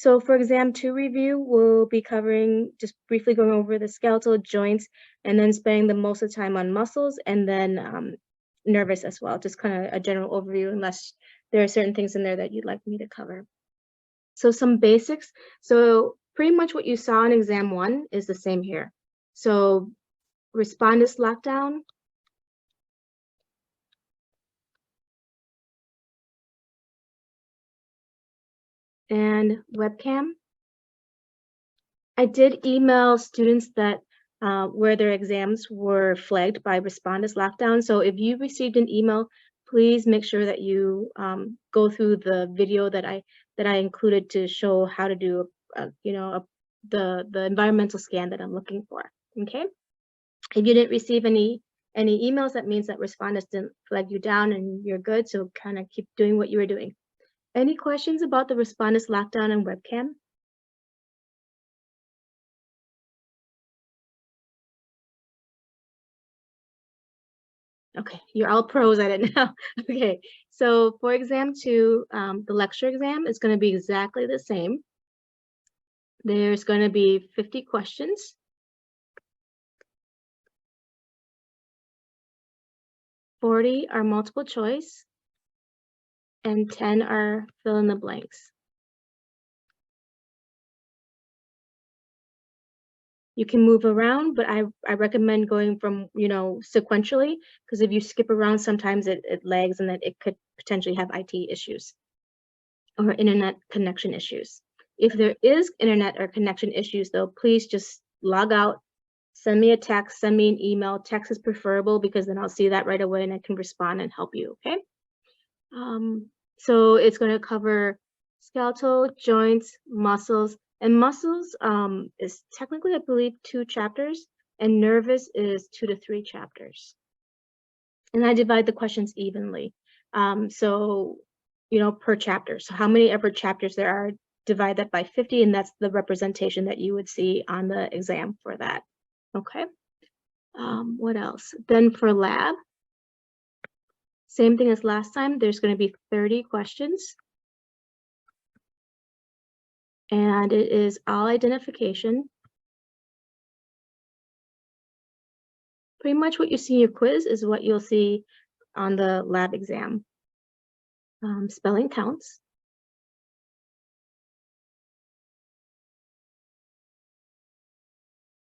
So for exam 2 review, we'll be covering, just briefly going over the skeletal joints and then spending the most of the time on muscles and then nervous as well, just kind of a general overview unless there are certain things in there that you'd like me to cover. So some basics. So pretty much what you saw in exam 1 is the same here. So respondus lockdown, and webcam. I did email students that where their exams were flagged by respondus lockdown. So if you received an email, please make sure that you go through the video that I included to show how to do the environmental scan that I'm looking for. Okay. If you didn't receive any emails, that means that respondus didn't flag you down and you're good. So kind of keep doing what you were doing. Any questions about the respondus lockdown and webcam? Okay, you're all pros at it now. Okay, so for exam 2, the lecture exam is going to be exactly the same. There's going to be 50 questions. 40 are multiple choice, and 10 are fill in the blanks. You can move around, but I recommend going from, sequentially, because if you skip around, sometimes it lags and that it could potentially have IT issues or internet connection issues. If there is internet or connection issues, though, please just log out, send me a text, send me an email. Text is preferable because then I'll see that right away and I can respond and help you, okay? So it's going to cover skeletal, joints, muscles, and muscles is technically, I believe, 2 chapters, and nervous is 2 to 3 chapters. And I divide the questions evenly. So, per chapter. So how many ever chapters there are, divide that by 50, and that's the representation that you would see on the exam for that. Okay. What else? Then for lab, same thing as last time. There's going to be 30 questions. And it is all identification. Pretty much what you see in your quiz is what you'll see on the lab exam. Spelling counts.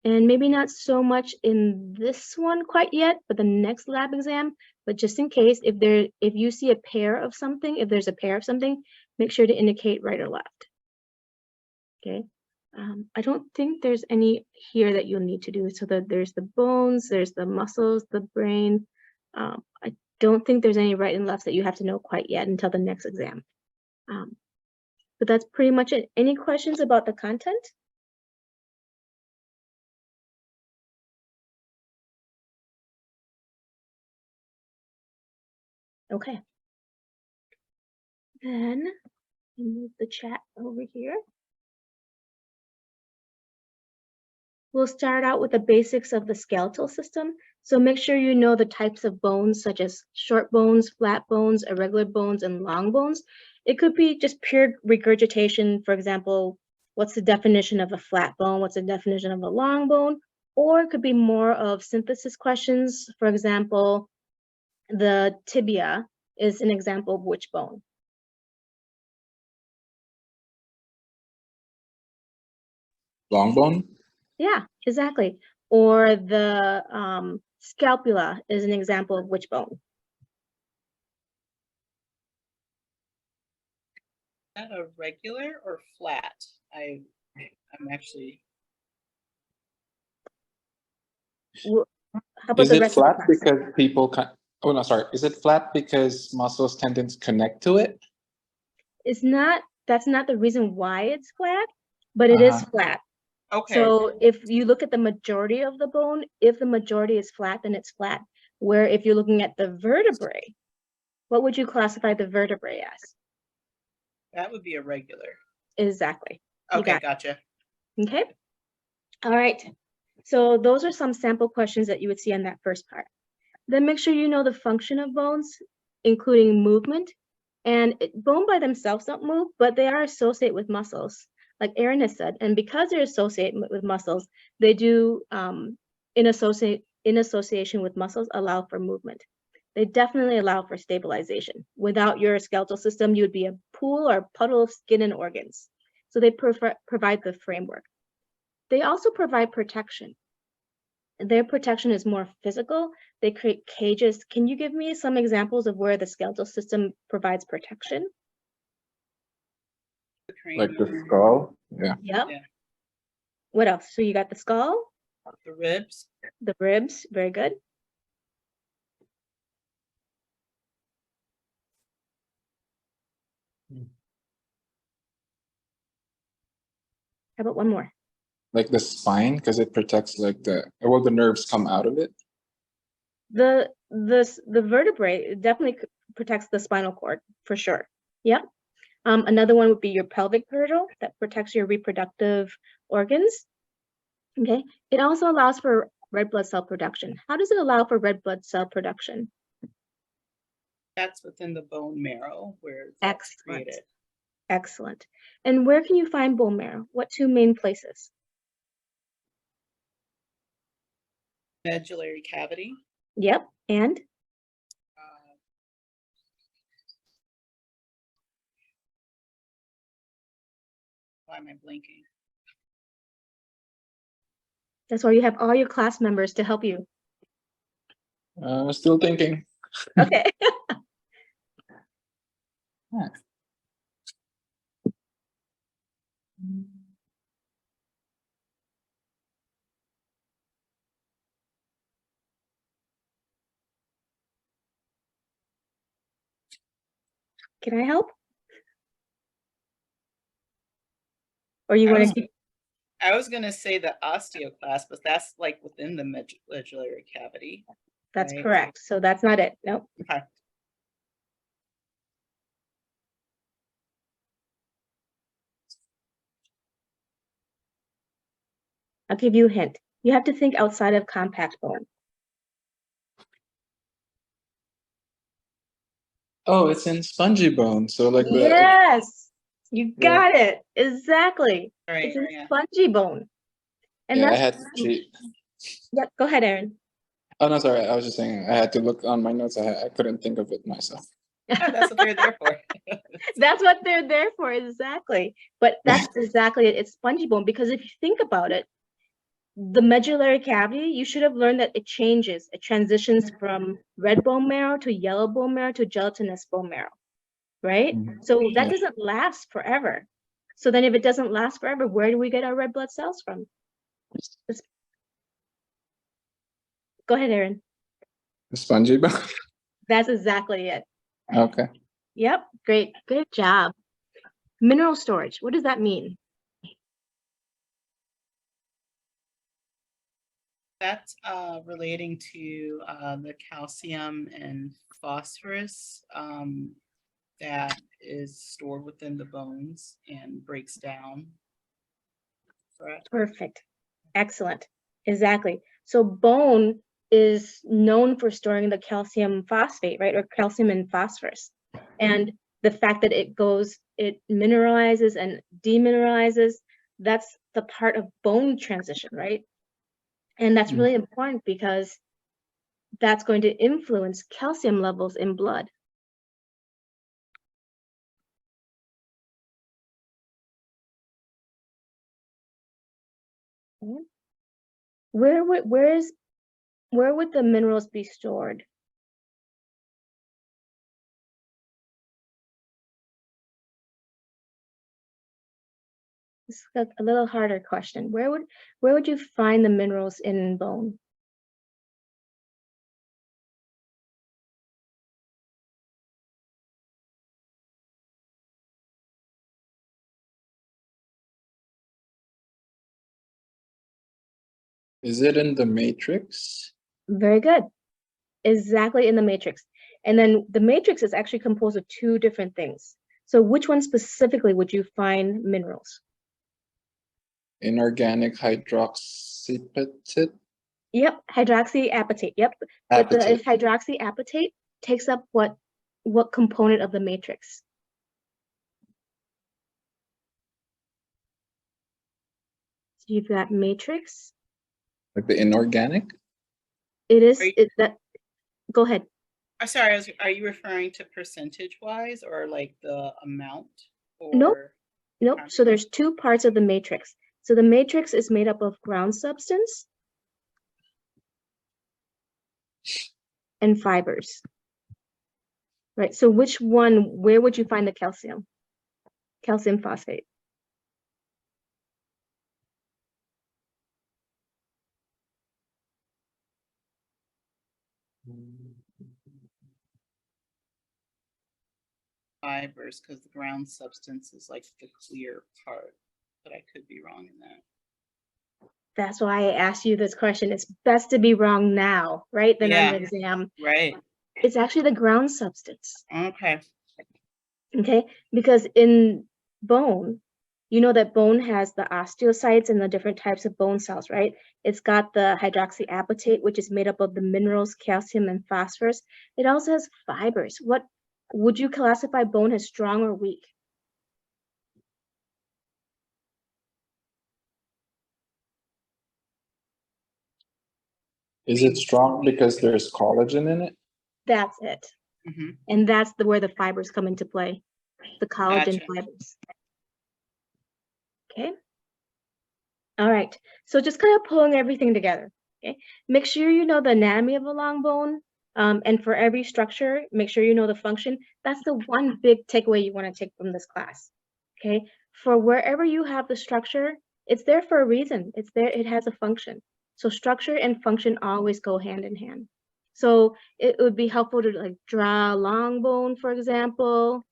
And maybe not so much in this one quite yet, but the next lab exam. But just in case, if you see a pair of something, if there's a pair of something, make sure to indicate right or left. Okay. I don't think there's any here that you'll need to do. So there's the bones, there's the muscles, the brain. I don't think there's any right and left that you have to know quite yet until the next exam. But that's pretty much it. Any questions about the content? Okay. Then move the chat over here. We'll start out with the basics of the skeletal system. So make sure you know the types of bones, such as short bones, flat bones, irregular bones, and long bones. It could be just pure regurgitation. For example, what's the definition of a flat bone? What's the definition of a long bone? Or it could be more of synthesis questions. For example, the tibia is an example of which bone? Long bone? Yeah, exactly. Or the scapula is an example of which bone? Is that a regular or flat? I'm actually. How about is it flat because people can? Oh no, sorry. Is it flat because muscles tend to connect to it? It's not. That's not the reason why it's flat, but it is flat. Okay. So if you look at the majority of the bone, if the majority is flat, then it's flat. Where if you're looking at the vertebrae, what would you classify the vertebrae as? That would be a regular. Exactly. Okay, gotcha. Okay. All right. So those are some sample questions that you would see on that first part. Then make sure you know the function of bones, including movement. And bone by themselves don't move, but they are associated with muscles. like Erin has said, and because they're associated with muscles, they do, in association with muscles, allow for movement. They definitely allow for stabilization. Without your skeletal system, you would be a pool or puddle of skin and organs. So they provide the framework. They also provide protection. Their protection is more physical. They create cages. Can you give me some examples of where the skeletal system provides protection? Like the skull? Yeah. Yep. Yeah. What else? So you got the skull, The ribs. the ribs, very good. How about one more? Like the spine, because it protects like the nerves come out of it. The vertebrae definitely protects the spinal cord for sure. Yep. Another one would be your pelvic girdle that protects your reproductive organs. Okay. It also allows for red blood cell production. How does it allow for red blood cell production? That's within the bone marrow where it's Excellent. created. Excellent. And where can you find bone marrow? What two main places? Medullary cavity. Yep. And Why am I blinking? that's why you have all your class members to help you. Still thinking. Okay. Can I help? Or you want to keep? I was going to say the osteoclast, but that's like within the medullary cavity. That's right? correct. So that's not it. Nope. Okay. I'll give you a hint. You have to think outside of compact bone. Oh, it's in spongy bone. So like the Yes, you got it. Exactly. Right. It's in Yeah. spongy bone. And yeah, I that's, had to cheat. yep, go ahead, Erin. Oh no, sorry. I was just saying I had to look on my notes. I couldn't think of it myself. That's what they're there for. That's what they're there for, exactly. But that's exactly it. It's spongy bone because if you think about it, the medullary cavity, you should have learned that it changes. It transitions from red bone marrow to yellow bone marrow to gelatinous bone marrow, right? So that doesn't last forever. So then if it doesn't last forever, where do we get our red blood cells from? Go ahead, Erin. The spongy bone. That's exactly it. Okay. Yep, great, good job. Mineral storage, what does that mean? That's relating to the calcium and phosphorus that is stored within the bones and breaks down. Correct. Perfect, excellent, exactly. So bone is known for storing the calcium phosphate, right, or calcium and phosphorus. And the fact that it mineralizes and demineralizes, that's the part of bone transition, right? And that's really important because that's going to influence calcium levels in blood. Where would the minerals be stored? This is a little harder question. Where would you find the minerals in bone? Is it in the matrix? Very good. Exactly in the matrix. And then the matrix is actually composed of two different things. So which one specifically would you find minerals? Inorganic hydroxyapatite. Yep, hydroxyapatite. Yep, but the Apatite. hydroxyapatite takes up what component of the matrix? You've got matrix. Like the inorganic? It is, Are you- go ahead. I'm sorry, are you referring to percentage wise or like the amount? Nope. Or Nope. So there's two parts of the matrix. So the matrix is made up of ground substance and fibers. Right. So where would you find the calcium? Calcium phosphate. fibers, because the ground substance is like the clear part, but I could be wrong in that. That's why I asked you this question. It's best to be wrong now, right? Than on the exam. Right. It's actually the ground substance. Okay. Okay. Because in bone, you know that bone has the osteocytes and the different types of bone cells, right? It's got the hydroxyapatite, which is made up of the minerals, calcium and phosphorus. It also has fibers. What would you classify bone as, strong or weak? Is it strong because there's collagen in it? That's it. Mhm. And that's where the fibers come into play, the collagen Gotcha. fibers. Okay. All right. So just kind of pulling everything together. Okay. Make sure you know the anatomy of a long bone. And for every structure, make sure you know the function. That's the one big takeaway you want to take from this class. Okay. For wherever you have the structure, it's there for a reason. It's there, it has a function. So structure and function always go hand in hand. So it would be helpful to like draw a long bone, for example.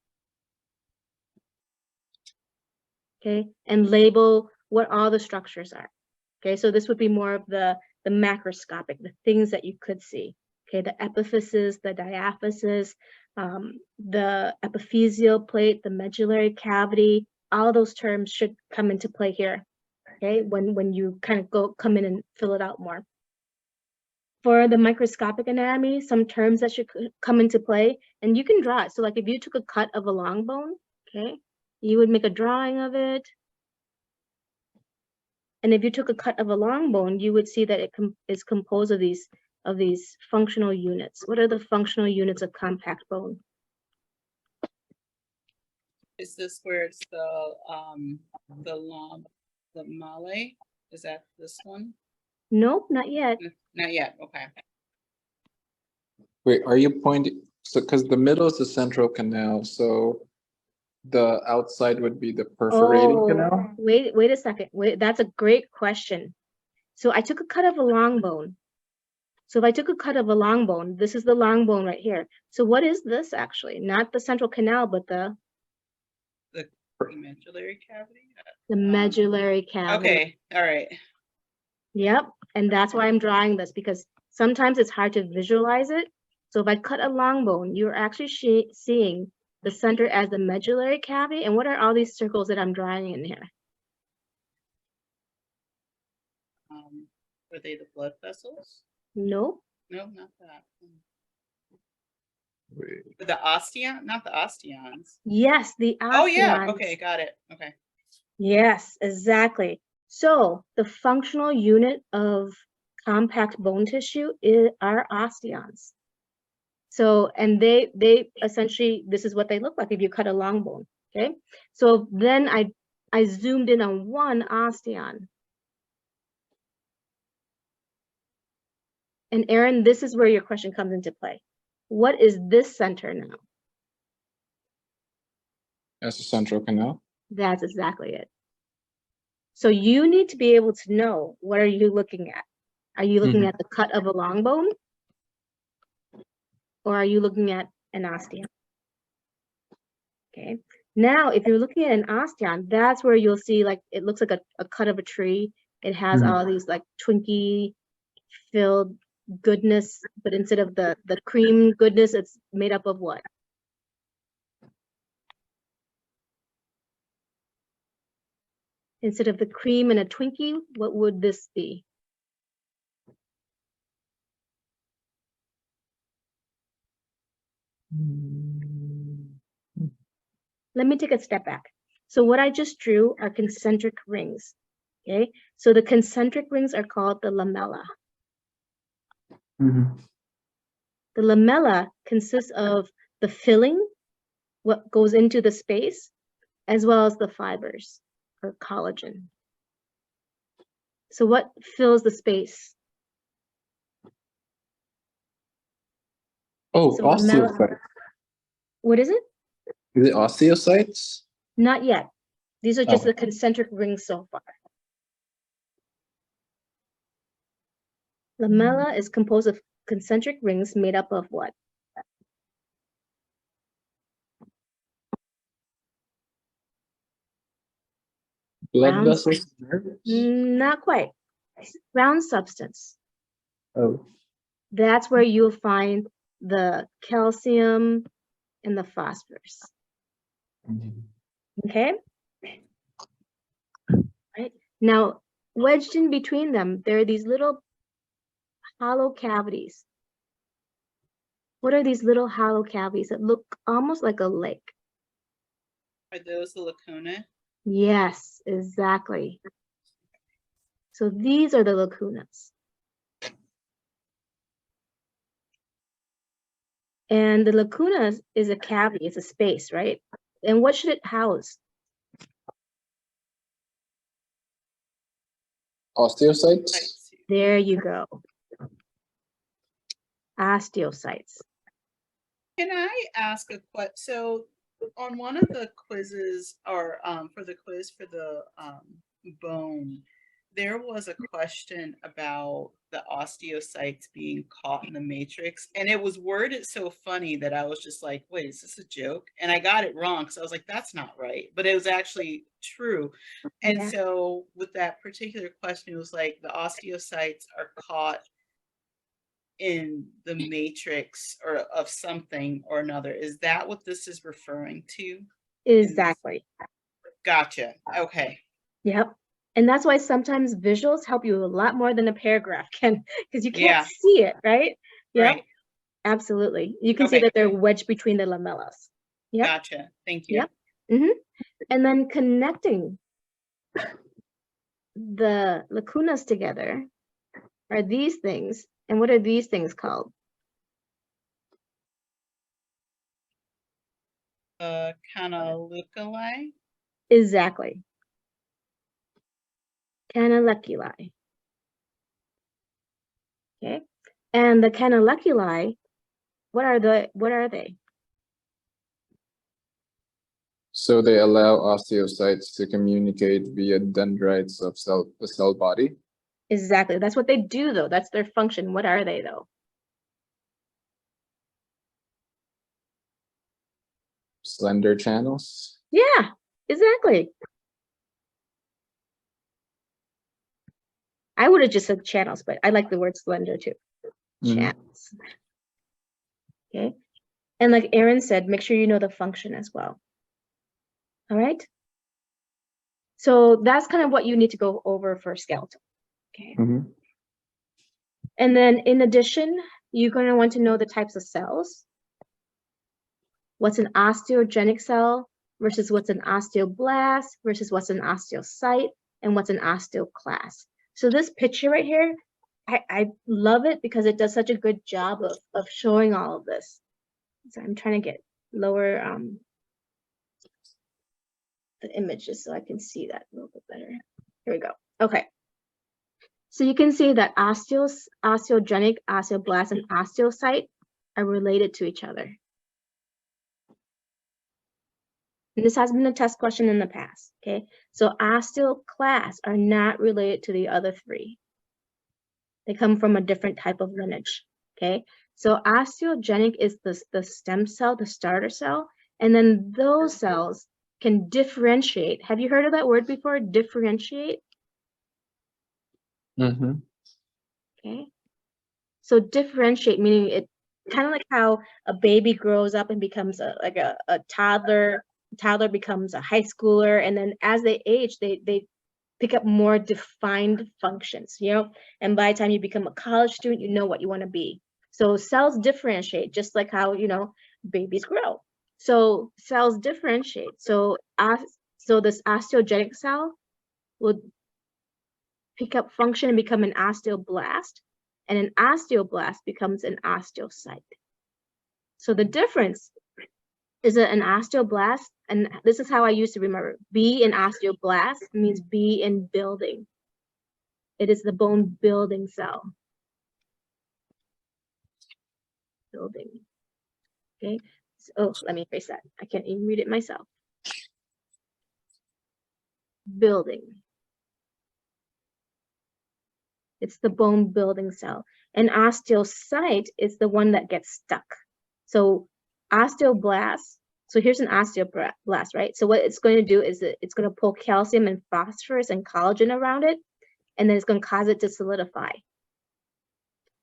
Okay, and label what all the structures are. Okay, so this would be more of the macroscopic, the things that you could see. Okay, the epiphysis, the diaphysis, the epiphyseal plate, the medullary cavity, all those terms should come into play here. Okay, when you kind of come in and fill it out more. For the microscopic anatomy, some terms that should come into play, and you can draw it. So like if you took a cut of a long bone, okay, you would make a drawing of it. And if you took a cut of a long bone, you would see that it is composed of these functional units. What are the functional units of compact bone? Is this where it's the male? Is that this one? Nope, not yet. Not yet. Okay. Wait, are you pointing, so, because the middle is the central canal, so the outside would be the perforating canal? Wait a second. Wait, that's a great question. So I took a cut of a long bone. So if I took a cut of a long bone, this is the long bone right here. So what is this actually? Not the central canal, but the medullary cavity? The medullary cavity. Okay, all right. Yep, and that's why I'm drawing this, because sometimes it's hard to visualize it. So if I cut a long bone, you're actually seeing the center as the medullary cavity. And what are all these circles that I'm drawing in here? Are they the blood vessels? Nope. No, not that. Wait. The osteon, not the osteons. Yes, the osteons. Oh yeah, okay, got it. Okay. Yes, exactly. So the functional unit of compact bone tissue are osteons. So, and they essentially, this is what they look like if you cut a long bone, okay? So then I zoomed in on one osteon. And Erin, this is where your question comes into play. What is this center now? That's the central canal? That's exactly it. So you need to be able to know, what are you looking at? Are you looking at the cut of a long bone? Or are you looking at an osteon? Okay. Now, if you're looking at an osteon, that's where you'll see, like, it looks like a cut of a tree. It has all these like Twinkie filled goodness, but instead of the cream goodness, it's made up of what? Instead of the cream and a Twinkie, what would this be? Let me take a step back. So what I just drew are concentric rings. Okay, so the concentric rings are called the lamella. Mhm. The lamella consists of the filling, what goes into the space, as well as the fibers or collagen. So what fills the space? Oh, So lamella, osteocytes. what is it? Is it osteocytes? Not yet. These are just Oh. the concentric rings so far. Lamella is composed of concentric rings made up of what? Blood Round, vessels? Nerves? not quite. Round substance. Oh. That's where you'll find the calcium and the phosphorus. Okay? Right? Now, wedged in between them, there are these little hollow cavities. What are these little hollow cavities that look almost like a lake? Are those the lacuna? Yes, exactly. So these are the lacunas. And the lacuna is a cavity, it's a space, right? And what should it house? Osteocytes? There you go. Osteocytes. Can I ask a question? So on one of the quizzes, or for the quiz for the bone, there was a question about the osteocytes being caught in the matrix, and it was worded so funny that I was just like, wait, is this a joke? And I got it wrong, because I was like, that's not right, but it was actually true. And Yeah. so with that particular question, it was like the osteocytes are caught in the matrix or of something or another. Is that what this is referring to? Exactly. Gotcha. Okay. Yep. And that's why sometimes visuals help you a lot more than a paragraph can, because you can't Yeah. see it, right? Yep. Right. Absolutely. You can see Okay. that they're wedged between the lamellas. Yep. Gotcha. Thank you. Yep. And then connecting the lacunas together are these things. And what are these things called? Canaliculi. Exactly. Canaliculi. Okay. And the canaliculi, what are they? So they allow osteocytes to communicate via dendrites of the cell body. Exactly. That's what they do, though. That's their function. What are they, though? Slender channels. Yeah, exactly. I would have just said channels, but I like the word slender too. Channels. Okay. And like Aaron said, make sure you know the function as well. All right. So that's kind of what you need to go over for skeletal. Okay. And then in addition, you're going to want to know the types of cells. What's an osteogenic cell versus what's an osteoblast versus what's an osteocyte and what's an osteoclast. So this picture right here, I love it because it does such a good job of showing all of this. So I'm trying to get lower the images so I can see that a little bit better. Here we go. Okay. So you can see that osteogenic, osteoblast, and osteocyte are related to each other. And this has been a test question in the past, okay? So osteoclasts are not related to the other three. They come from a different type of lineage, okay? So osteogenic is the stem cell, the starter cell, and then those cells can differentiate. Have you heard of that word before, differentiate? Okay. So differentiate, meaning it kind of like how a baby grows up and becomes like a toddler becomes a high schooler, and then as they age, they pick up more defined functions, you know, and by the time you become a college student, you know what you want to be. So cells differentiate just like how, you know, babies grow. So cells differentiate. So this osteogenic cell will pick up function and become an osteoblast, and an osteoblast becomes an osteocyte. So the difference is that an osteoblast, and this is how I used to remember, B in osteoblast means B in building. It is the bone building cell. Building. Okay. So, oh, let me erase that. I can't even read it myself. Building. It's the bone building cell. An osteocyte is the one that gets stuck. So osteoblast, so here's an osteoblast, right? So what it's going to do is it's going to pull calcium and phosphorus and collagen around it, and then it's going to cause it to solidify.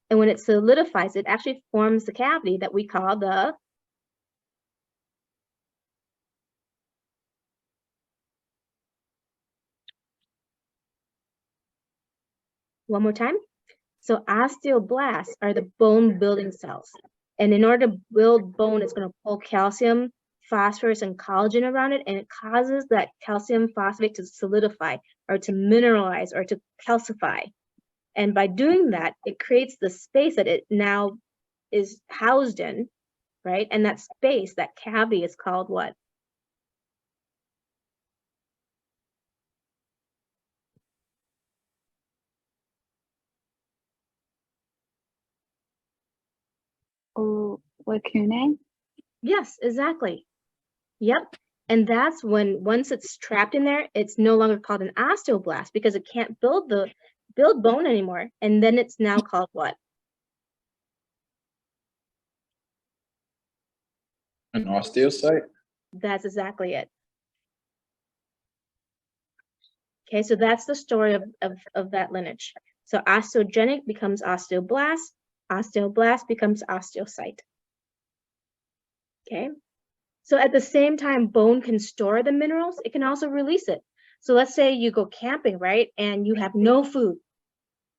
And when it solidifies, it actually forms the cavity that we call the one more time. So osteoblasts are the bone building cells. And in order to build bone, it's going to pull calcium, phosphorus, and collagen around it, and it causes that calcium phosphate to solidify or to mineralize or to calcify. And by doing that, it creates the space that it now is housed in, right? And that space, that cavity, is called what? Or lacunae? Yes, exactly. Yep. And that's when, once it's trapped in there, it's no longer called an osteoblast because it can't build bone anymore. And then it's now called what? An osteocyte? That's exactly it. Okay, so that's the story of that lineage. So osteogenic becomes osteoblast, osteoblast becomes osteocyte. Okay, so at the same time bone can store the minerals, it can also release it. So let's say you go camping, right, and you have no food,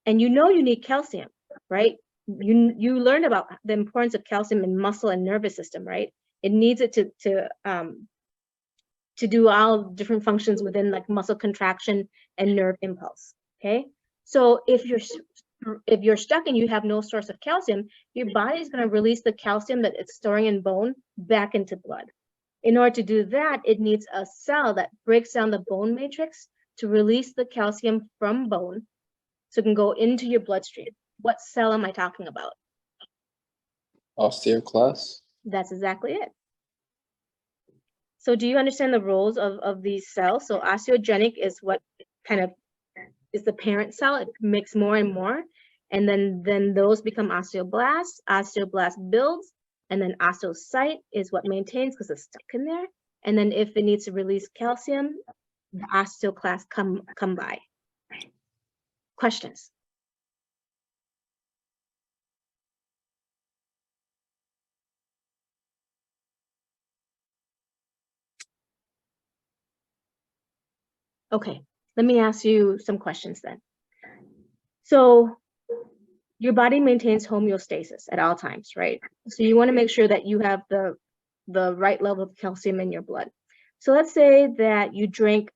and you know you need calcium, right? You learn about the importance of calcium in muscle and nervous system, right? It needs it to do all different functions within like muscle contraction and nerve impulse. Okay, so if you're stuck and you have no source of calcium, your body is going to release the calcium that it's storing in bone back into blood. In order to do that, it needs a cell that breaks down the bone matrix to release the calcium from bone so it can go into your bloodstream. What cell am I talking about? Osteoclast? That's exactly it. So do you understand the roles of these cells? So osteogenic is what kind of is the parent cell. It makes more and more. And then those become osteoblasts. Osteoblast builds. And then osteocyte is what maintains because it's stuck in there. And then if it needs to release calcium, the osteoclasts come by. Questions? Okay, let me ask you some questions then. So your body maintains homeostasis at all times, right? So you want to make sure that you have the right level of calcium in your blood. So let's say that you drink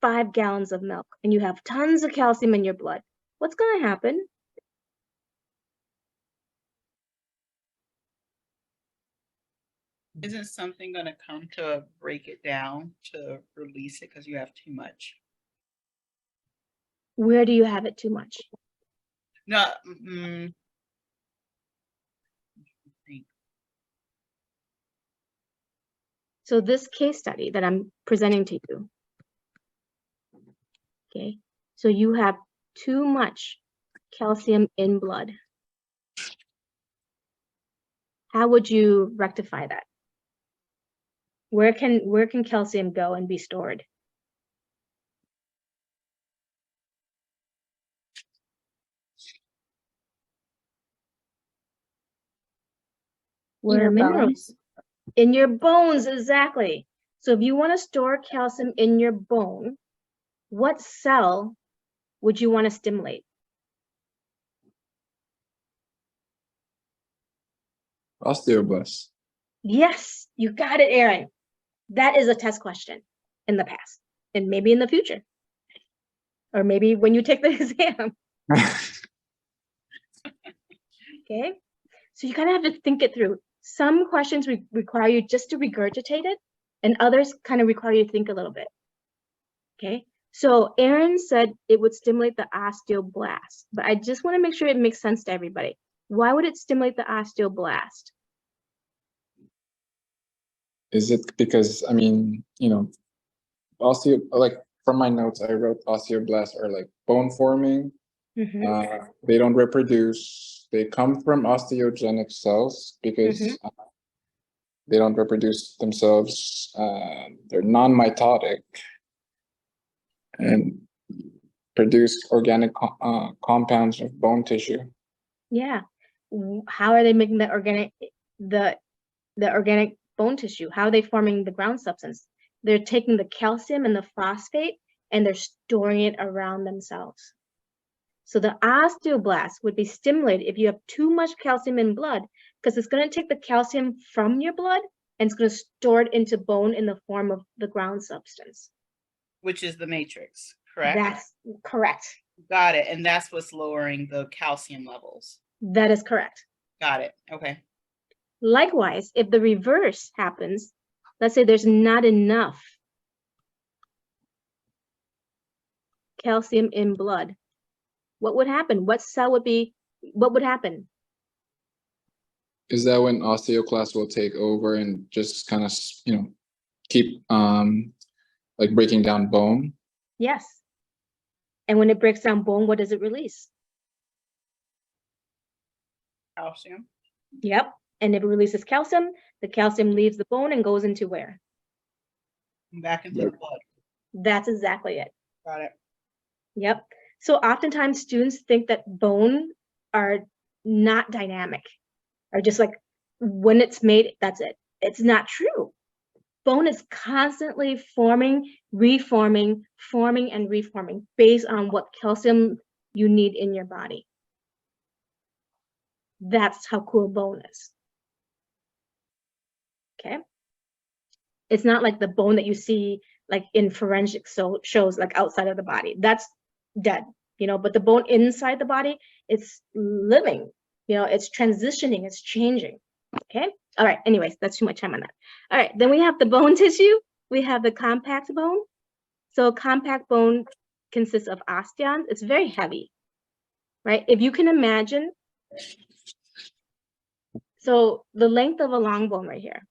5 gallons of milk and you have tons of calcium in your blood. What's going to happen? Isn't something going to come to break it down to release it because you have too much? Where do you have it too much? No. So this case study that I'm presenting to you, okay, so you have too much calcium in blood. How would you rectify that? Where can calcium go and be stored? Where minerals? In your bones, exactly. So if you want to store calcium in your bone, what cell would you want to stimulate? Osteoblast. Yes, you got it, Aaron. That is a test question in the past and maybe in the future. or maybe when you take the exam. Okay, so you kind of have to think it through. Some questions require you just to regurgitate it, and others kind of require you to think a little bit. Okay, so Aaron said it would stimulate the osteoblast, but I just want to make sure it makes sense to everybody. Why would it stimulate the osteoblast? Is it because, I mean, you know, like from my notes, I wrote osteoblasts are like bone forming. They don't reproduce. They come from osteogenic cells because they don't reproduce themselves. They're non-mitotic and produce organic compounds of bone tissue. Yeah. How are they making the organic bone tissue? How are they forming the ground substance? They're taking the calcium and the phosphate and they're storing it around themselves. So the osteoblast would be stimulated if you have too much calcium in blood, because it's going to take the calcium from your blood and it's going to store it into bone in the form of the ground substance. Which is the matrix, correct? That's correct. Got it. And that's what's lowering the calcium levels. That is correct. Got it. Okay. Likewise, if the reverse happens, let's say there's not enough calcium in blood, what would happen? What would happen? Is that when osteoclasts will take over and just kind of, you know, keep like breaking down bone? Yes. And when it breaks down bone, what does it release? Calcium. Yep. And if it releases calcium, the calcium leaves the bone and goes into where? Back into the blood. That's exactly it. Got it. Yep. So oftentimes students think that bone are not dynamic, or just like when it's made, that's it. It's not true. Bone is constantly forming, reforming, forming, and reforming based on what calcium you need in your body. That's how cool bone is. Okay. It's not like the bone that you see like in forensic shows like outside of the body. That's dead, you know, but the bone inside the body, it's living, you know, it's transitioning, it's changing. Okay. All right. Anyways, that's too much time on that. All right. Then we have the bone tissue. We have the compact bone. So compact bone consists of osteons. It's very heavy, right? If you can imagine, so the length of a long bone right here.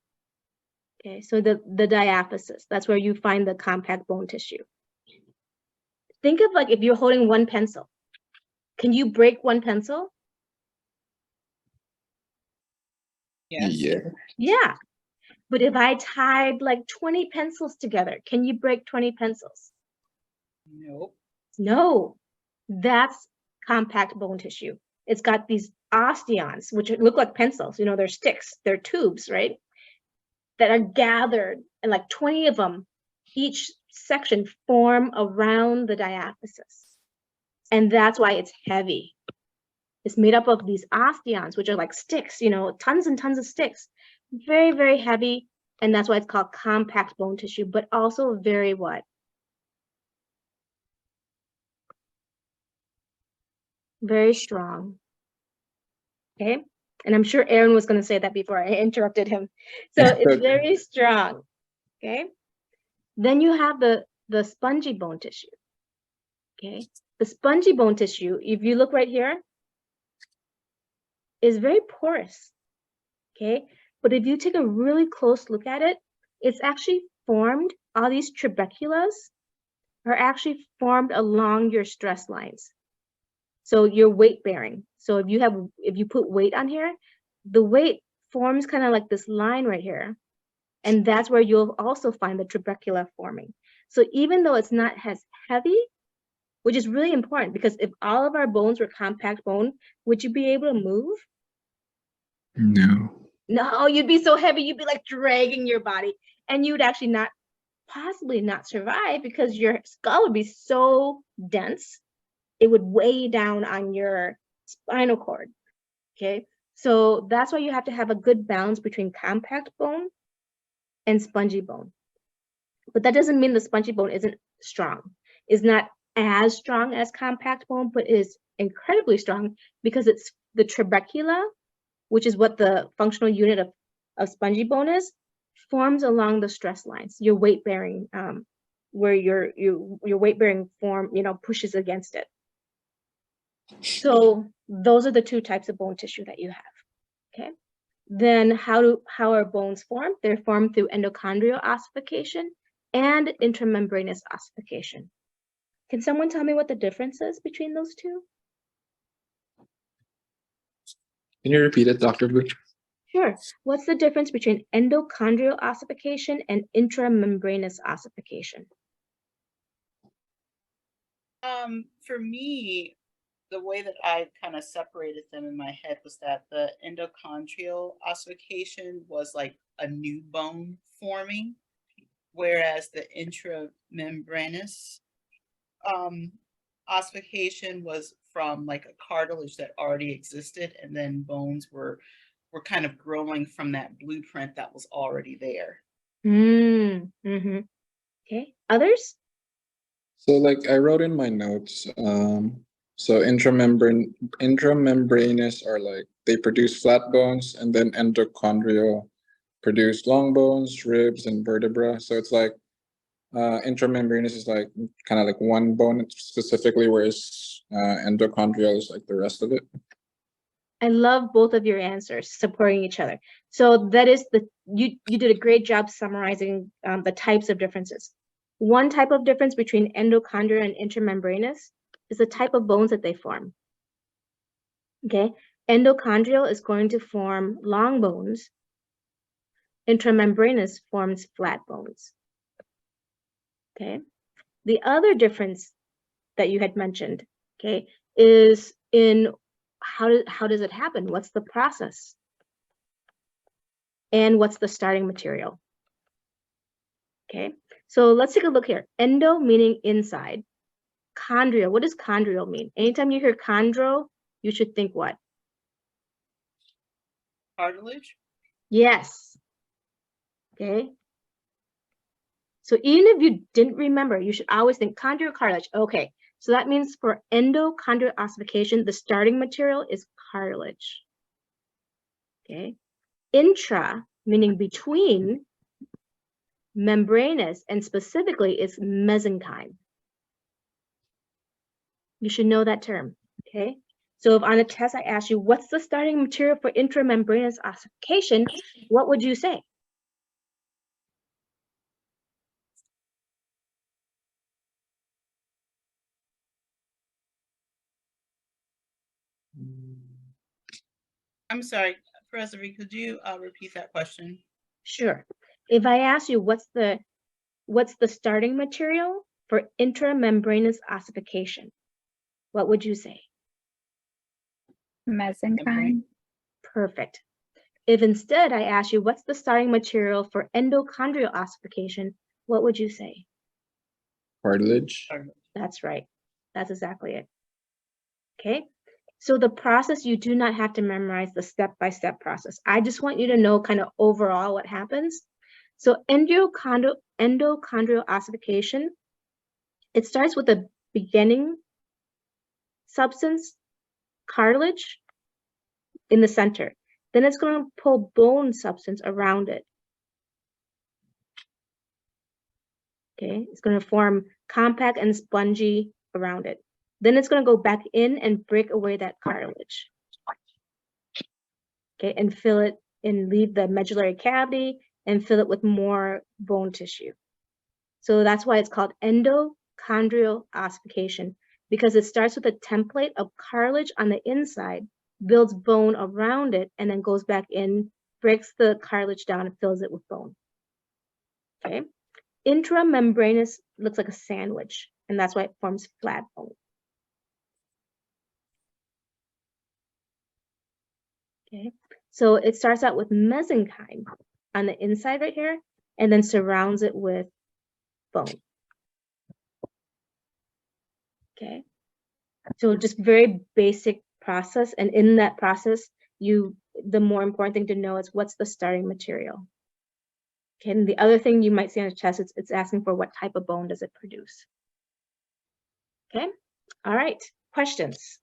Okay. So the diaphysis, that's where you find the compact bone tissue. Think of like if you're holding one pencil. Can you break one pencil? Yes. Yeah. Yeah. But if I tied like 20 pencils together, can you break 20 pencils? Nope. No. That's compact bone tissue. It's got these osteons, which look like pencils. You know, they're sticks, they're tubes, right? That are gathered, and like 20 of them, each section form around the diaphysis. And that's why it's heavy. It's made up of these osteons, which are like sticks, you know, tons and tons of sticks. Very, very heavy. And that's why it's called compact bone tissue, but also very what? Very strong. Okay. And I'm sure Aaron was going to say that before I interrupted him. So it's very strong. Okay. Then you have the spongy bone tissue. Okay. The spongy bone tissue, if you look right here, is very porous. Okay. But if you take a really close look at it, it's actually formed, all these trabeculas are actually formed along your stress lines. So you're weight bearing. So if you put weight on here, the weight forms kind of like this line right here. And that's where you'll also find the trabecula forming. So even though it's not as heavy, which is really important, because if all of our bones were compact bone, would you be able to move? No. No, you'd be so heavy, you'd be like dragging your body, and you'd actually possibly not survive, because your skull would be so dense, it would weigh down on your spinal cord. Okay, so that's why you have to have a good balance between compact bone and spongy bone. But that doesn't mean the spongy bone isn't strong, is not as strong as compact bone, but is incredibly strong because it's the trabecula, which is what the functional unit of spongy bone is, forms along the stress lines, your weight bearing, where your weight bearing form, pushes against it. So those are the two types of bone tissue that you have. Okay. Then how are bones formed? They're formed through endochondrial ossification and intramembranous ossification. Can someone tell me what the difference is between those two? Can you repeat it, Dr. Blue? Sure. What's the difference between endochondrial ossification and intramembranous ossification? For me, the way that I kind of separated them in my head was that the endochondrial ossification was like a new bone forming, whereas the intramembranous ossification was from like a cartilage that already existed, and then bones were kind of growing from that blueprint that was already there. Mm-hmm. Okay. Others? So like I wrote in my notes, so intramembranous are like they produce flat bones, and then endochondrial produce long bones, ribs, and vertebra. So it's like intramembranous is like kind of like one bone specifically, whereas endochondrial is like the rest of it. I love both of your answers supporting each other. So that is you did a great job summarizing the types of differences. One type of difference between endochondrial and intramembranous is the type of bones that they form. Okay, endochondrial is going to form long bones. Intramembranous forms flat bones. Okay, the other difference that you had mentioned, okay, is in how does it happen? What's the process? And what's the starting material? Okay, so let's take a look here. Endo meaning inside. Chondrial, what does chondrial mean? Anytime you hear chondro, you should think what? Cartilage? Yes. Okay. So even if you didn't remember, you should always think chondrial cartilage. Okay, so that means for endochondrial ossification, the starting material is cartilage. Okay. Intra, meaning between, membranous, and specifically is mesenchyme. You should know that term, okay? So if on a test I ask you, what's the starting material for intramembranous ossification, what would you say? I'm sorry, Professor V, could you repeat that question? Sure. If I ask you what's the starting material for intramembranous ossification, what would you say? Mesenchyme. Perfect. If instead I ask you what's the starting material for endochondrial ossification, what would you say? Cartilage. That's right. That's exactly it. Okay. So the process, you do not have to memorize the step-by-step process. I just want you to know kind of overall what happens. So endochondrial ossification, it starts with a beginning substance, cartilage, in the center. Then it's going to pull bone substance around it. Okay, it's going to form compact and spongy around it. Then it's going to go back in and break away that cartilage. Okay, and fill it and leave the medullary cavity and fill it with more bone tissue. So that's why it's called endochondrial ossification, because it starts with a template of cartilage on the inside, builds bone around it, and then goes back in, breaks the cartilage down and fills it with bone. Okay. Intramembranous looks like a sandwich, and that's why it forms flat bone. Okay, so it starts out with mesenchyme on the inside right here, and then surrounds it with bone. Okay, so just very basic process, and in that process, the more important thing to know is what's the starting material. Okay, and the other thing you might see on a test, it's asking for what type of bone does it produce. Okay, all right, questions?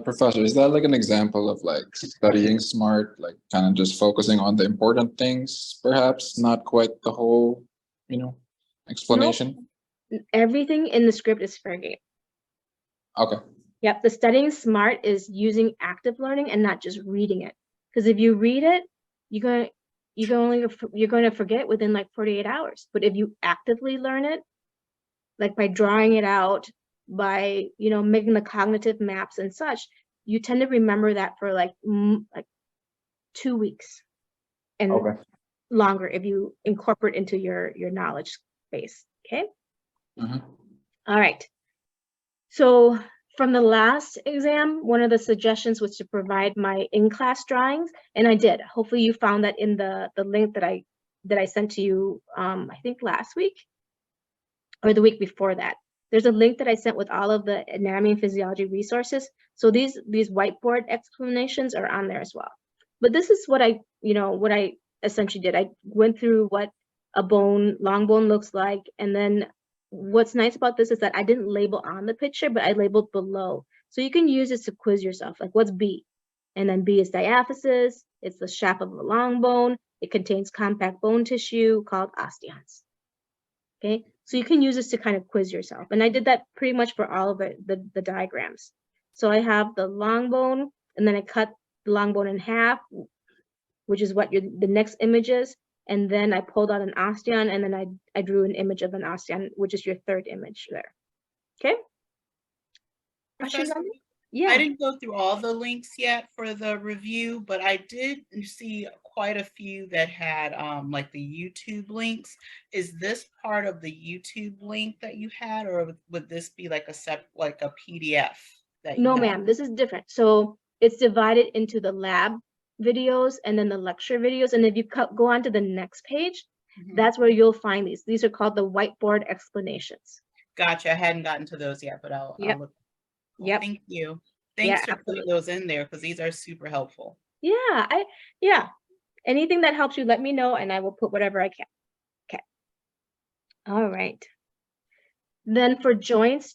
Professor, is that like an example of like studying smart, like kind of just focusing on the important things, perhaps not quite the whole, explanation? Everything in the script is fair game. Okay. Yep, the studying smart is using active learning and not just reading it. Because if you read it, you're going to forget within like 48 hours. But if you actively learn it, like by drawing it out, by making the cognitive maps and such, you tend to remember that for like 2 weeks and Okay. longer if you incorporate into your knowledge base. Okay. All right. So from the last exam, one of the suggestions was to provide my in-class drawings, and I did. Hopefully you found that in the link that I sent to you, I think last week or the week before that. There's a link that I sent with all of the anatomy and physiology resources. So these whiteboard explanations are on there as well. But this is what I essentially did. I went through what a long bone looks like, and then what's nice about this is that I didn't label on the picture, but I labeled below. So you can use this to quiz yourself, like what's B? And then B is diaphysis. It's the shaft of the long bone. It contains compact bone tissue called osteons. Okay, so you can use this to kind of quiz yourself. And I did that pretty much for all of the diagrams. So I have the long bone, and then I cut the long bone in half, which is what the next image is. And then I pulled out an osteon, and then I drew an image of an osteon, which is your third image there. Okay? Questions on it? Yeah. I didn't go through all the links yet for the review, but I did see quite a few that had like the YouTube links. Is this part of the YouTube link that you had, or would this be like a PDF that you No, had? ma'am, this is different. So it's divided into the lab videos and then the lecture videos. And if you go on to the next page, that's where you'll find these. These are called the whiteboard explanations. Gotcha. I hadn't gotten to those yet, but I'll look. Well, Yep. thank you. Thanks for putting those in there, because these are super helpful. Yeah, anything that helps you, let me know, and I will put whatever I can. Okay. All right. Then for joints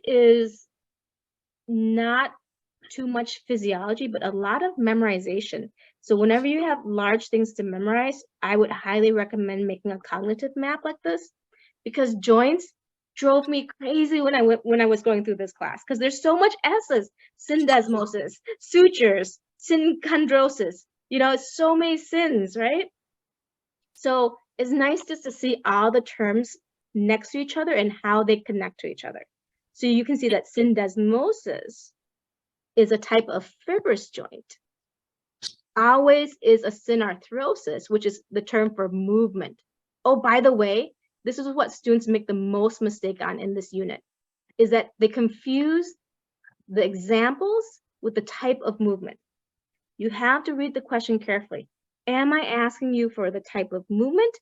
is not too much physiology, but a lot of memorization. So whenever you have large things to memorize, I would highly recommend making a cognitive map like this, because joints drove me crazy when I was going through this class, because there's so much S's: syndesmosis, sutures, synchondrosis, so many sins, right? So it's nice just to see all the terms next to each other and how they connect to each other. So you can see that syndesmosis is a type of fibrous joint. Always is a synarthrosis, which is the term for movement. Oh, by the way, this is what students make the most mistake on in this unit, is that they confuse the examples with the type of movement. You have to read the question carefully. Am I asking you for the type of movement,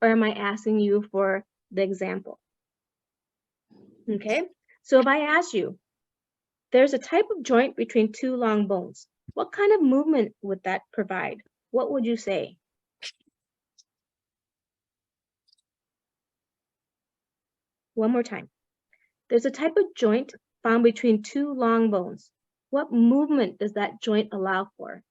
or am I asking you for the example? Okay, so if I ask you, there's a type of joint between two long bones, what kind of movement would that provide? What would you say? One more time. There's a type of joint found between two long bones. What movement does that joint allow for?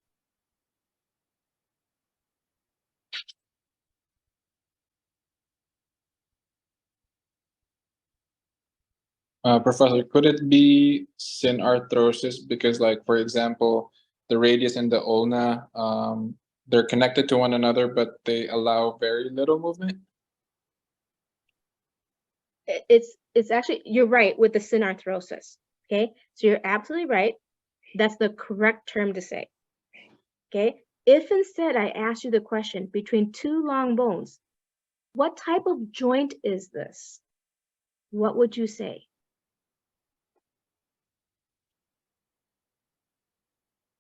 Professor, could it be synarthrosis? Because, like, for example, the radius and the ulna, they're connected to one another, but they allow very little movement? It's actually, you're right with the synarthrosis. Okay, so you're absolutely right. That's the correct term to say. Okay, if instead I asked you the question, between two long bones, what type of joint is this? What would you say?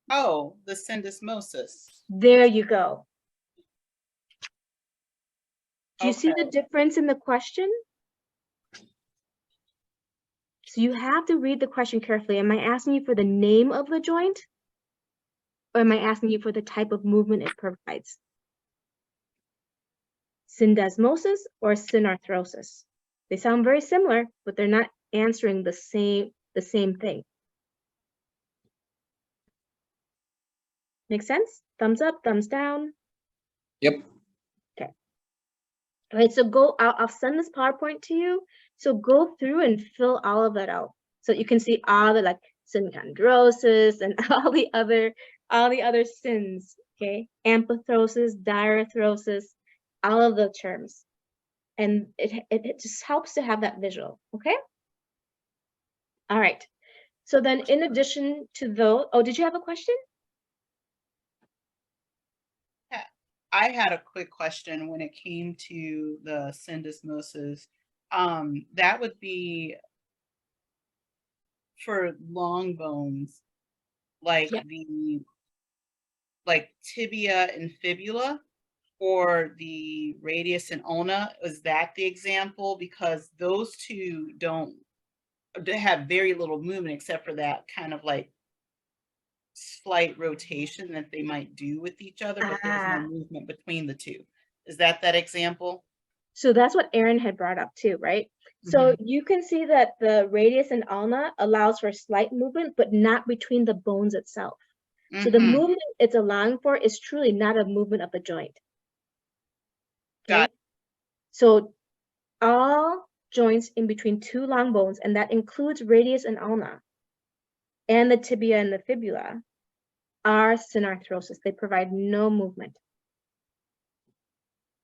Oh, the syndesmosis. There you go. Do you see the Okay. difference in the question? So you have to read the question carefully. Am I asking you for the name of the joint? Or am I asking you for the type of movement it provides? Syndesmosis or synarthrosis? They sound very similar, but they're not answering the same thing. Make sense? Thumbs up, thumbs down. Yep. Okay. All right, so I'll send this PowerPoint to you. So go through and fill all of that out. So you can see all the like synchondrosis and all the other sins, okay? Amphithrosis, diarthrosis, all of the terms. And it just helps to have that visual, okay? All right. So then in addition to those, oh, did you have a question? I had a quick question when it came to the syndesmosis. That would be for long bones, like Yep. like tibia and fibula, or the radius and ulna. Is that the example? Because those two they have very little movement except for that kind of like slight rotation that they might do with each other, but there's no movement between the two. Is that example? So that's what Aaron had brought up too, right? So you can see that the radius and ulna allows for slight movement, but not between the bones itself. So the movement it's allowing for is truly not a movement of the joint. Okay. Got it. So all joints in between two long bones, and that includes radius and ulna, and the tibia and the fibula, are synarthrosis. They provide no movement.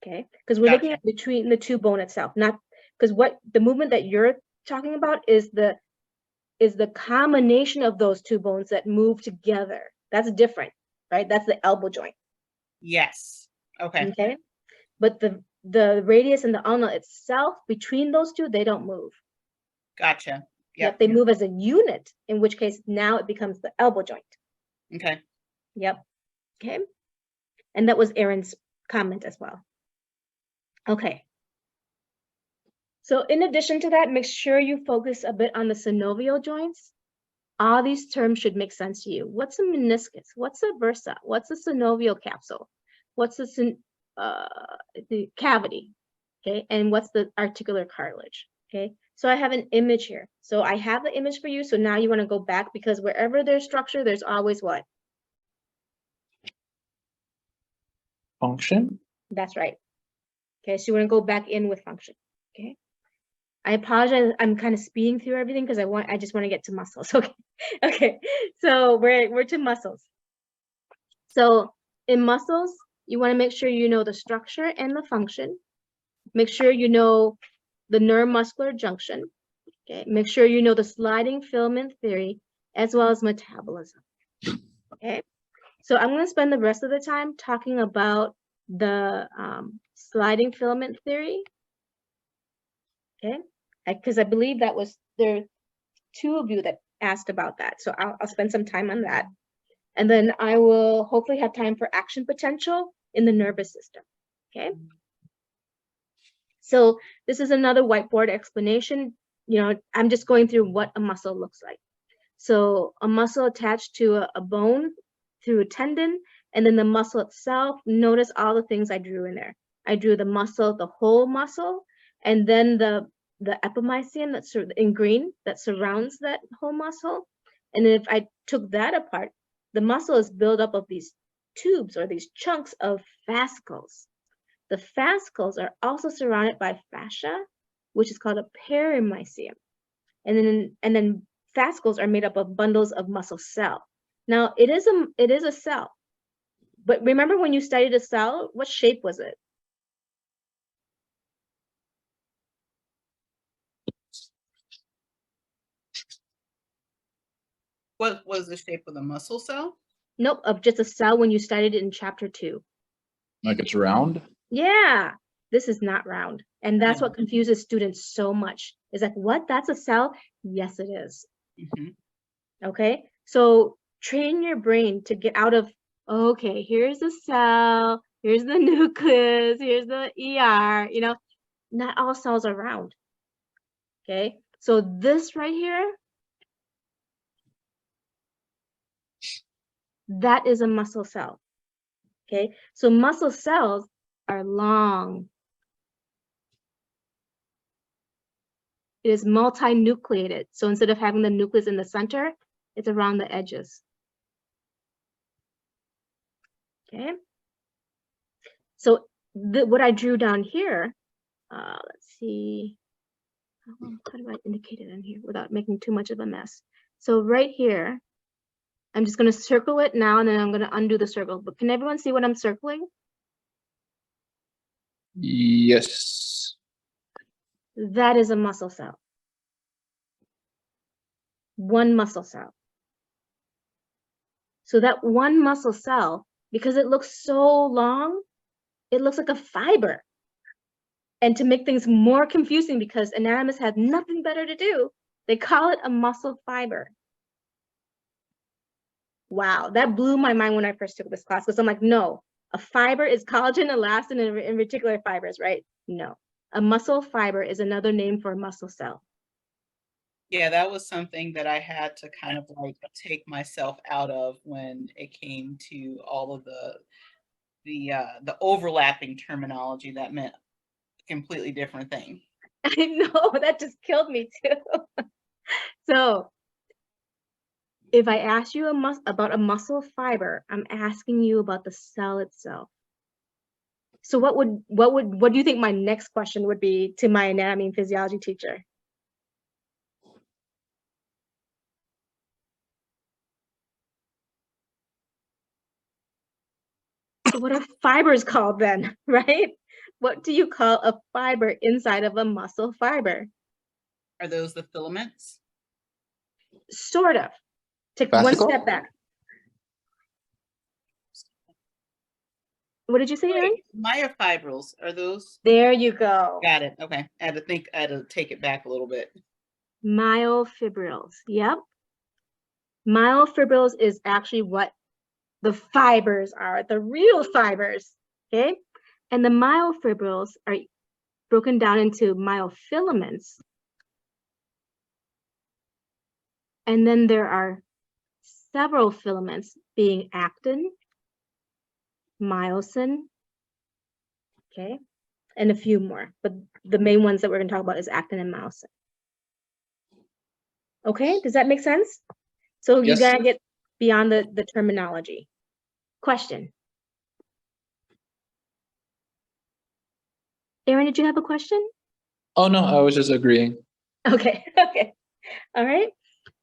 Okay, because we're looking at between the two bone itself, not because what the movement that you're talking about is the combination of those two bones that move together. That's different, right? That's the elbow joint. Yes. Okay. Okay, but the radius and the ulna itself, between those two, they don't move. Gotcha. Yep, they move as a unit, in which case now it becomes the elbow joint. Okay. Yep. Okay, and that was Aaron's comment as well. Okay. So in addition to that, make sure you focus a bit on the synovial joints. All these terms should make sense to you. What's a meniscus? What's a bursa? What's a synovial capsule? What's the cavity? Okay, and what's the articular cartilage? Okay, so I have an image here. So I have the image for you. So now you want to go back, because wherever there's structure, there's always what? Function. That's right. Okay, so you want to go back in with function. Okay. I apologize. I'm kind of speeding through everything because I just want to get to muscles. Okay. Okay. So we're to muscles. So in muscles, you want to make sure you know the structure and the function. Make sure you know the neuromuscular junction. Okay. Make sure you know the sliding filament theory as well as metabolism. Okay. So I'm going to spend the rest of the time talking about the sliding filament theory. Okay, because I believe there are two of you that asked about that. So I'll spend some time on that. And then I will hopefully have time for action potential in the nervous system. Okay. So this is another whiteboard explanation. You know, I'm just going through what a muscle looks like. So a muscle attached to a bone through a tendon, and then the muscle itself, notice all the things I drew in there. I drew the muscle, the whole muscle, and then the epimysium that's in green that surrounds that whole muscle. And then if I took that apart, the muscle is built up of these tubes or these chunks of fascicles. The fascicles are also surrounded by fascia, which is called a perimysium. And then fascicles are made up of bundles of muscle cell. Now it is a cell, but remember when you studied a cell, what shape was it? What was the shape of the muscle cell? Nope, of just a cell when you studied it in chapter 2. Like it's round? Yeah, this is not round. And that's what confuses students so much. It's like, what? That's a cell? Yes, it is. Okay, so train your brain to get out of, okay, here's the cell, here's the nucleus, here's the ER, you know, not all cells are round. Okay, so this right here, that is a muscle cell. Okay, so muscle cells are long. It is multinucleated. So instead of having the nucleus in the center, it's around the edges. Okay. So what I drew down here, let's see, how do I indicate it in here without making too much of a mess? So right here, I'm just going to circle it now, and then I'm going to undo the circle. But can everyone see what I'm circling? Yes. That is a muscle cell. One muscle cell. So that one muscle cell, because it looks so long, it looks like a fiber. And to make things more confusing, because anatomists have nothing better to do, they call it a muscle fiber. Wow, that blew my mind when I first took this class, because I'm like, no, a fiber is collagen, elastin, and reticular fibers, right? No, a muscle fiber is another name for a muscle cell. Yeah, that was something that I had to kind of like take myself out of when it came to all of the overlapping terminology that meant a completely different thing. I know, that just killed me too. So if I ask you about a muscle fiber, I'm asking you about the cell itself. So what do you think my next question would be to my anatomy and physiology teacher? So what are fibers called then, right? What do you call a fiber inside of a muscle fiber? Are those the filaments? Sort of. Take one Fascicle? step back. What did you say, Erin? Myofibrils, are those? There you go. Got it. Okay. I had to take it back a little bit. Myofibrils. Yep. Myofibrils is actually what the fibers are, the real fibers. Okay. And the myofibrils are broken down into myofilaments. And then there are several filaments, being actin, myosin, okay, and a few more. But the main ones that we're going to talk about is actin and myosin. Okay, does that make sense? So you Yes. got to get beyond the terminology. Question. Erin, did you have a question? Oh, no, I was just agreeing. Okay, okay. All right.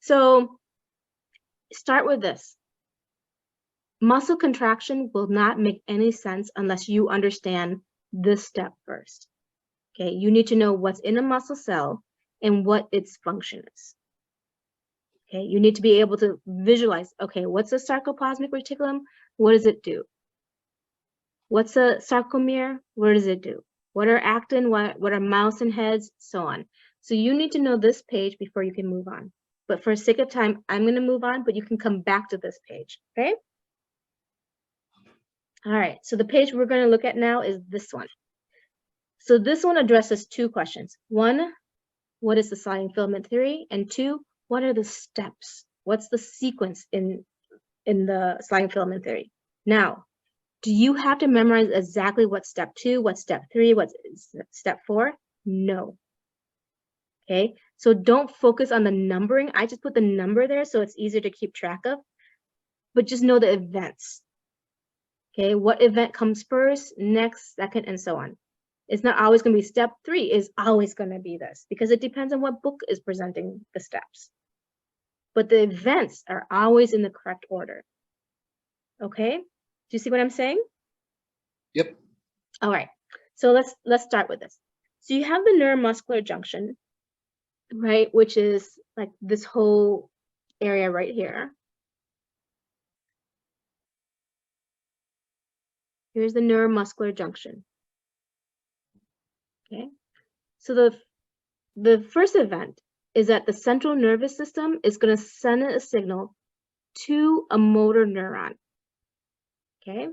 So start with this. Muscle contraction will not make any sense unless you understand this step first. Okay, you need to know what's in a muscle cell and what its function is. Okay, you need to be able to visualize, okay, what's a sarcoplasmic reticulum? What does it do? What's a sarcomere? What does it do? What are actin? What are myosin heads? So on. So you need to know this page before you can move on. But for sake of time, I'm going to move on, but you can come back to this page, okay? All right, so the page we're going to look at now is this one. So this one addresses two questions. One, what is the sliding filament theory? And two, what are the steps? What's the sequence in the sliding filament theory? Now, do you have to memorize exactly what's step 2, what's step 3, what's step 4? No. Okay, so don't focus on the numbering. I just put the number there so it's easier to keep track of, but just know the events. Okay, what event comes first, next, second, and so on. It's not always going to be step 3, it's always going to be this, because it depends on what book is presenting the steps. But the events are always in the correct order. Okay, do you see what I'm saying? Yep. All right, so let's start with this. So you have the neuromuscular junction, right, which is like this whole area right here. Here's the neuromuscular junction. Okay, so the first event is that the central nervous system is going to send a signal to a motor neuron. Okay,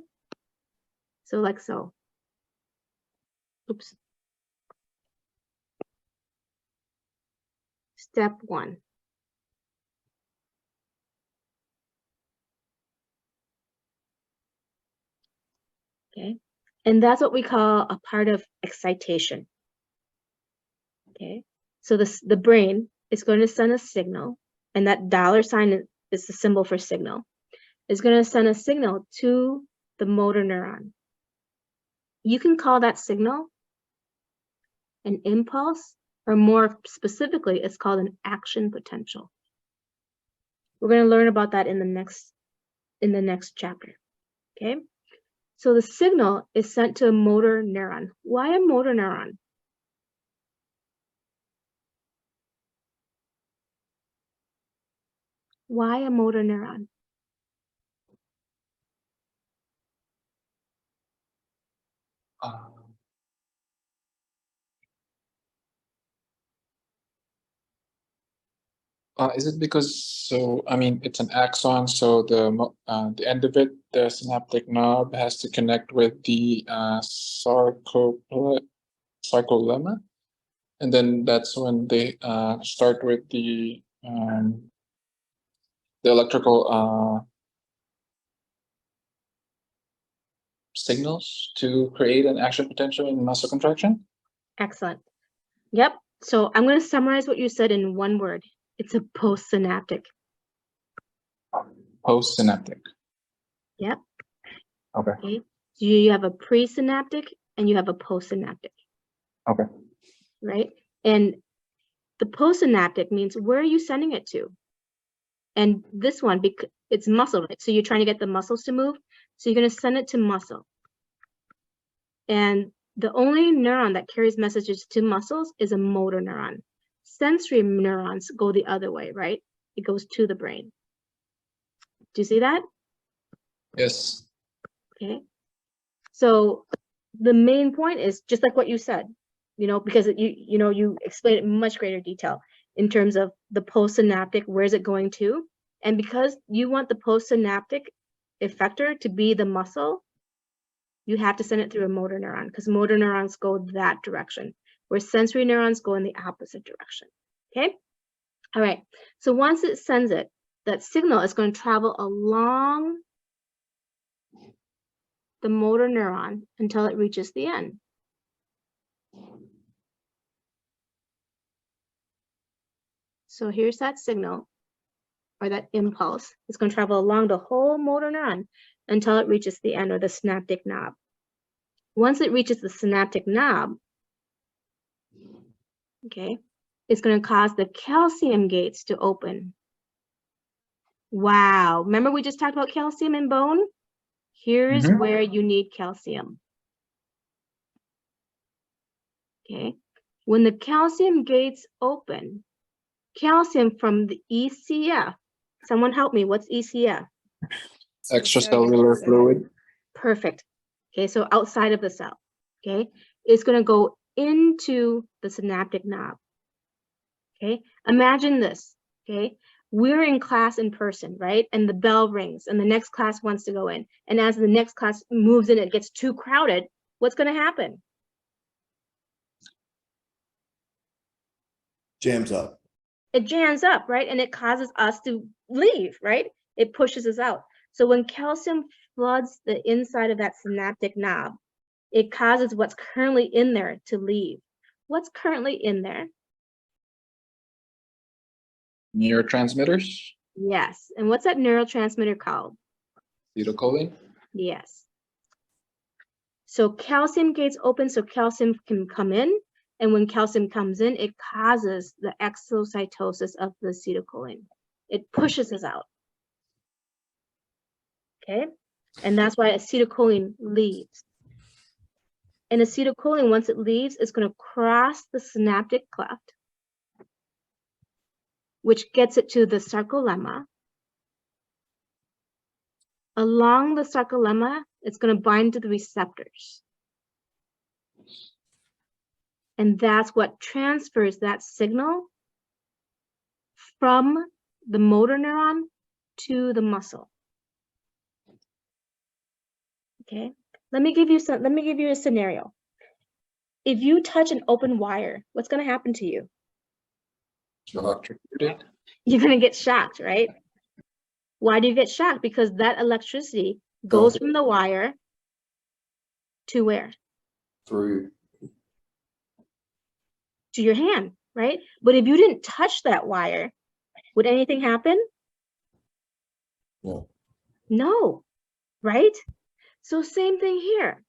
so like so. Oops. Step 1. Okay, and that's what we call a part of excitation. Okay, So the brain is going to send a signal, and that $sign is the symbol for signal. It's going to send a signal to the motor neuron. You can call that signal an impulse, or more specifically, it's called an action potential. We're going to learn about that in the next chapter. Okay? So the signal is sent to a motor neuron. Why a motor neuron? Why a motor neuron? Is it because, so, I mean, it's an axon, so the end of it, the synaptic knob has to connect with the sarcolemma, and then that's when they start with the electrical signals to create an action potential in muscle contraction? Excellent. Yep. So I'm going to summarize what you said in one word. It's a postsynaptic. Postsynaptic. Yep. Okay. Okay. So you have a presynaptic and you have a postsynaptic. Okay. Right? And the postsynaptic means, where are you sending it to? And this one, because it's muscle, right? So you're trying to get the muscles to move. So you're going to send it to muscle. And the only neuron that carries messages to muscles is a motor neuron. Sensory neurons go the other way, right? It goes to the brain. Do you see that? Yes. Okay. So the main point is just like what you said, because you explain it in much greater detail in terms of the postsynaptic, where's it going to? And because you want the postsynaptic effector to be the muscle, you have to send it through a motor neuron, because motor neurons go that direction, where sensory neurons go in the opposite direction. Okay? All right. So once it sends it, that signal is going to travel along the motor neuron until it reaches the end. So here's that signal, or that impulse. It's going to travel along the whole motor neuron until it reaches the end, or the synaptic knob. Once it reaches the synaptic knob, okay, it's going to cause the calcium gates to open. Wow. Remember we just talked about calcium in bone? Here's where you need calcium. Okay. When the calcium gates open, calcium from the ECF. Someone help me. What's ECF? Extracellular fluid. Perfect. Okay, so outside of the cell. Okay, it's going to go into the synaptic knob. Okay, imagine this. Okay, we're in class in person, right? And the bell rings, and the next class wants to go in. And as the next class moves in, it gets too crowded. What's going to happen? Jams up. It jams up, right? And it causes us to leave, right? It pushes us out. So when calcium floods the inside of that synaptic knob, it causes what's currently in there to leave. What's currently in there? Neurotransmitters. Yes. And what's that neurotransmitter called? Acetylcholine. Yes. So calcium gates open so calcium can come in. And when calcium comes in, it causes the exocytosis of the acetylcholine. It pushes us out. Okay? And that's why acetylcholine leaves. And acetylcholine, once it leaves, is going to cross the synaptic cleft, which gets it to the sarcolemma. Along the sarcolemma, it's going to bind to the receptors. And that's what transfers that signal from the motor neuron to the muscle. Okay, let me give you a scenario. If you touch an open wire, what's going to happen to you? Electrocuted. You're going to get shocked, right? Why do you get shocked? Because that electricity goes from the wire to where? Through. To your hand, right? But if you didn't touch that wire, would anything happen? No. No, right? So same thing here,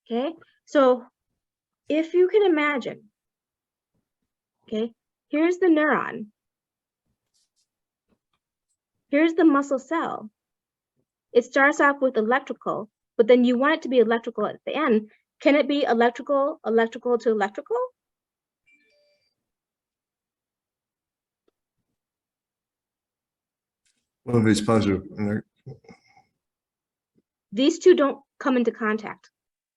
okay? So if you can imagine, okay, here's the neuron. Here's the muscle cell. It starts off with electrical, but then you want it to be electrical at the end. Can it be electrical, electrical to electrical? Well, if it's positive, These two don't come into contact.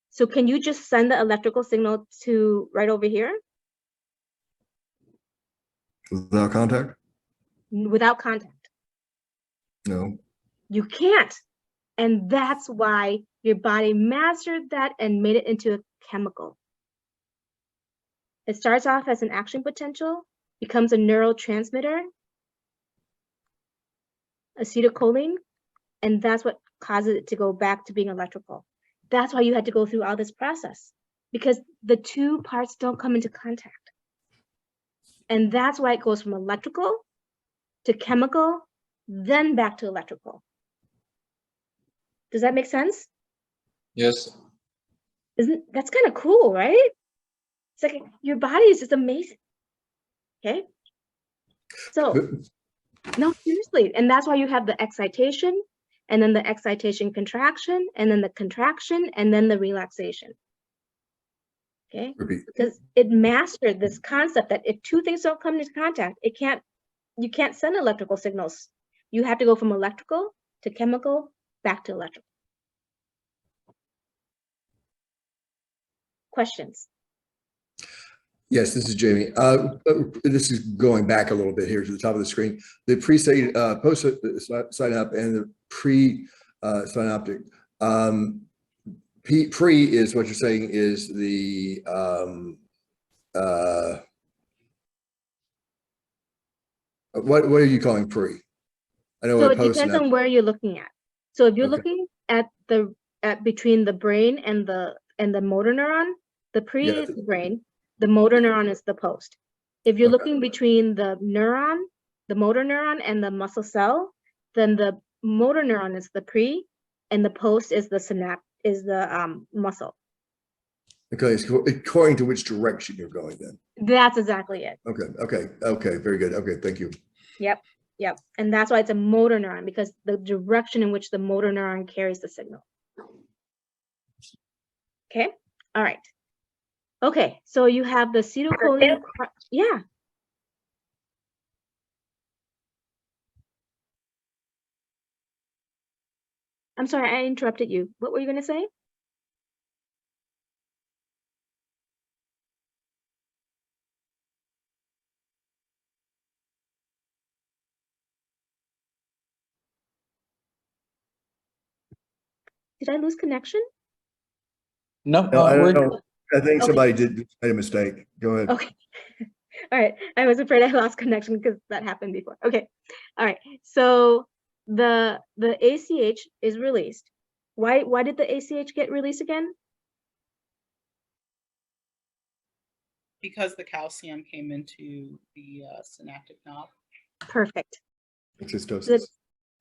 So can you just send the electrical signal to right over here without contact? without contact? No. You can't. And that's why your body mastered that and made it into a chemical. It starts off as an action potential, becomes a neurotransmitter, acetylcholine, and that's what causes it to go back to being electrical. That's why you had to go through all this process, because the two parts don't come into contact. And that's why it goes from electrical to chemical, then back to electrical. Does that make sense? Yes. That's kind of cool, right? It's like your body is just amazing. Okay. So, no, seriously. And that's why you have the excitation, and then the excitation contraction, and then the contraction, and then the relaxation. Okay. Repeat. Because it mastered this concept that if two things don't come into contact, you can't send electrical signals. You have to go from electrical to chemical back to electrical. Questions? Yes, this is Jamie. This is going back a little bit here to the top of the screen. The post-sign up and the pre-synaptic. Pre is what you're saying is the what are you calling pre? I know So what it depends on where you're looking at. So if you're looking at between the brain and the motor neuron, the pre is the brain, the motor neuron is the post. If you're looking between the neuron, the motor neuron and the muscle cell, then the motor neuron is the pre and the post is the synapse, is the muscle. Okay, so according to which direction you're going then. That's exactly it. Okay, very good. Okay, thank you. Yep. And that's why it's a motor neuron, because the direction in which the motor neuron carries the signal. Okay, all right. Okay, so you have the acetylcholine. Yeah. I'm sorry, I interrupted you. What were you going to say? Did I lose connection? No, No, I we're don't know. I think Okay. somebody made a mistake. Go ahead. Okay. All right. I was afraid I lost connection because that happened before. Okay. All right. So the ACH is released. Why did the ACH get released again? Because the calcium came into the synaptic knob. Perfect. Exostosis.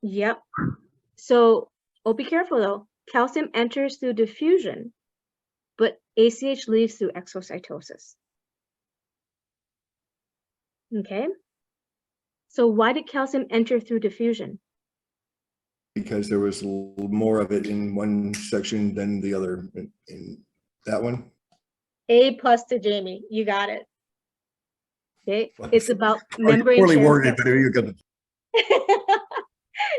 Yep. So, be careful though. Calcium enters through diffusion, but ACH leaves through exocytosis. Okay. So why did calcium enter through diffusion? Because there was more of it in one section than the other in that one. A+ to Jamie. You got it. Okay. It's about membrane Poorly transport. worded, but you got the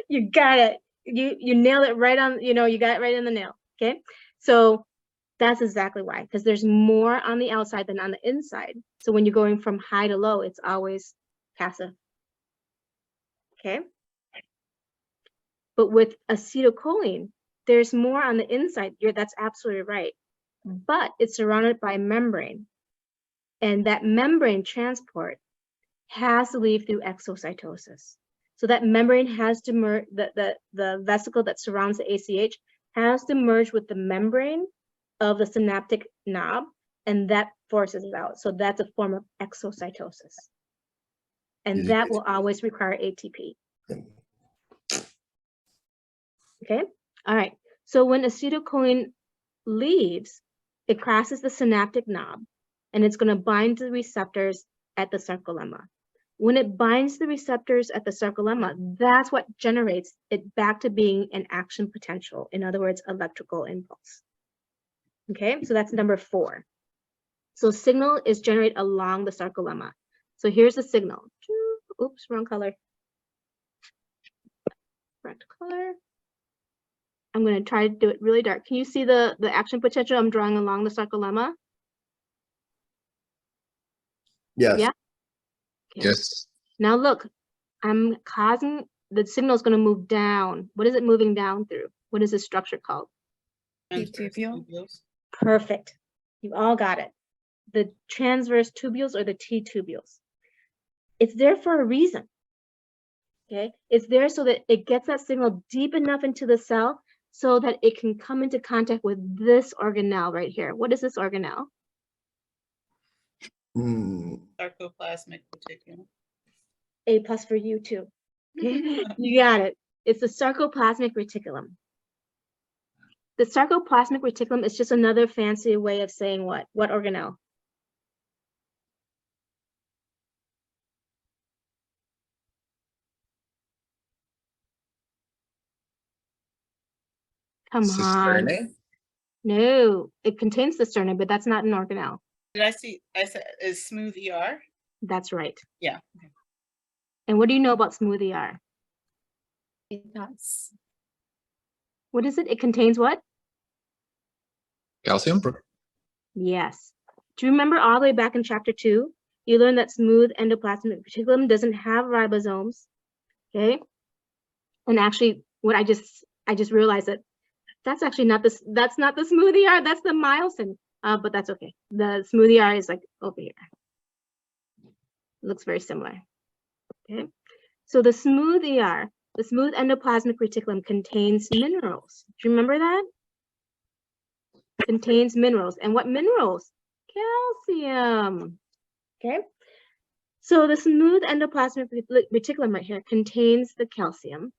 You got it. You nailed it right on, you got it right in the nail. Okay. So that's exactly why, because there's more on the outside than on the inside. So when you're going from high to low, it's always passive. Okay. But with acetylcholine, there's more on the inside. That's absolutely right. But it's surrounded by membrane. And that membrane transport has to leave through exocytosis. So that membrane has to merge, the vesicle that surrounds the ACH has to merge with the membrane of the synaptic knob, and that forces it out. So that's a form of exocytosis. And Easy that peasy. will always require ATP. Okay, all right. So when acetylcholine leaves, it crosses the synaptic knob, and it's going to bind to the receptors at the sarcolemma. When it binds the receptors at the sarcolemma, that's what generates it back to being an action potential. In other words, electrical impulse. Okay, so that's number 4. So signal is generated along the sarcolemma. So here's the signal. Oops, wrong color. Correct color. I'm going to try to do it really dark. Can you see the action potential I'm drawing along the sarcolemma? Yes. Yeah. Okay. Yes. Now look, I'm causing the signal is going to move down. What is it moving down through? What is this structure called? Transverse tubule. tubules. Perfect. You all got it. The transverse tubules or the T tubules. It's there for a reason. Okay, it's there so that it gets that signal deep enough into the cell so that it can come into contact with this organelle right here. What is this organelle? Sarcoplasmic reticulum. A plus for you too. Okay, you got it. It's the sarcoplasmic reticulum. The sarcoplasmic reticulum is just another fancy way of saying what? What organelle? Come on. Cisternae? No, it contains the cisternae, but that's not an organelle. Did I see? I said is smooth ER. That's right. Yeah. And what do you know about smooth ER? It does. What is it? It contains what? Calcium? Yes. Do you remember all the way back in chapter 2? You learned that smooth endoplasmic reticulum doesn't have ribosomes. Okay. And actually, what I just realized that that's actually not this. That's not the smooth ER. That's the myosin. But that's okay. The smooth ER is like over here. It looks very similar. Okay. So the smooth ER, the smooth endoplasmic reticulum, contains minerals. Do you remember that? Contains minerals. And what minerals? Calcium. Okay. So the smooth endoplasmic reticulum right here contains the calcium.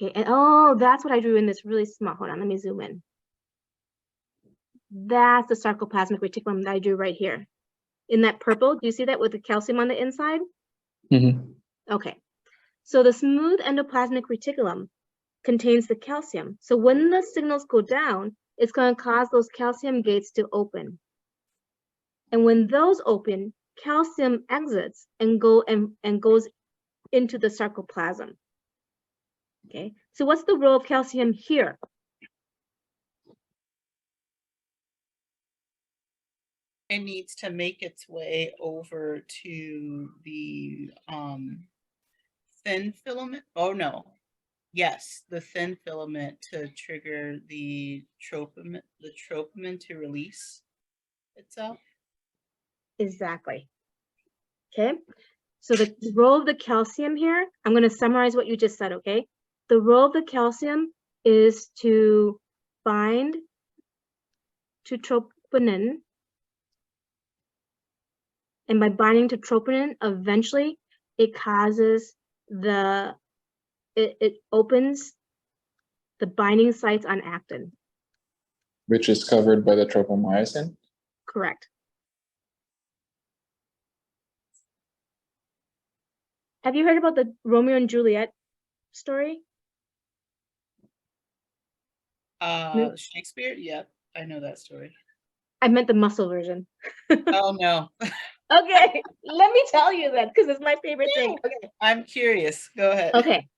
Okay. And oh, that's what I drew in this really small. Hold on, let me zoom in. That's the sarcoplasmic reticulum that I drew right here. In that purple, do you see that with the calcium on the inside? Mm-hmm. Okay. So the smooth endoplasmic reticulum contains the calcium. So when the signals go down, it's going to cause those calcium gates to open. And when those open, calcium exits and goes into the sarcoplasm. Okay. So what's the role of calcium here? It needs to make its way over to the thin filament. Oh no. Yes, the thin filament to trigger the troponin to release itself. Exactly. Okay. So the role of the calcium here, I'm going to summarize what you just said, okay? The role of the calcium is to bind to troponin. And by binding to troponin, eventually it causes it opens the binding sites on actin. Which is covered by the tropomyosin? Correct. Have you heard about the Romeo and Juliet story? Shakespeare? Yeah, I know that story. I meant the muscle version. Oh no. Okay, let me tell you that because it's my favorite thing. Okay. I'm curious. Go ahead. Okay.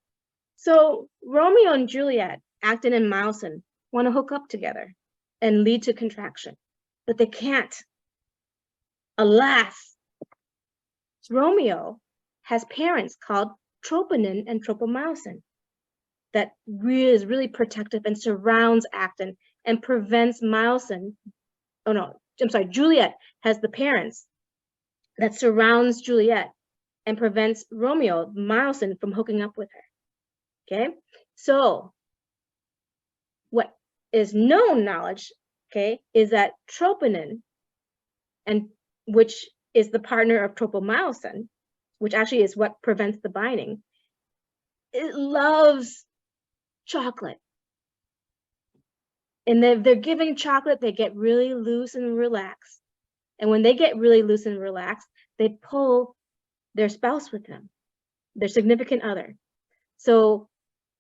So Romeo and Juliet, actin and myosin, want to hook up together and lead to contraction, but they can't. Alas, Romeo has parents called troponin and tropomyosin that is really protective and surrounds actin and prevents myosin. Oh no, I'm sorry, Juliet has the parents that surrounds Juliet and prevents Romeo, myosin, from hooking up with her. Okay, so what is known knowledge okay, is that troponin, and which is the partner of tropomyosin, which actually is what prevents the binding. It loves chocolate. And if they're giving chocolate, they get really loose and relaxed. And when they get really loose and relaxed, they pull their spouse with them, their significant other. So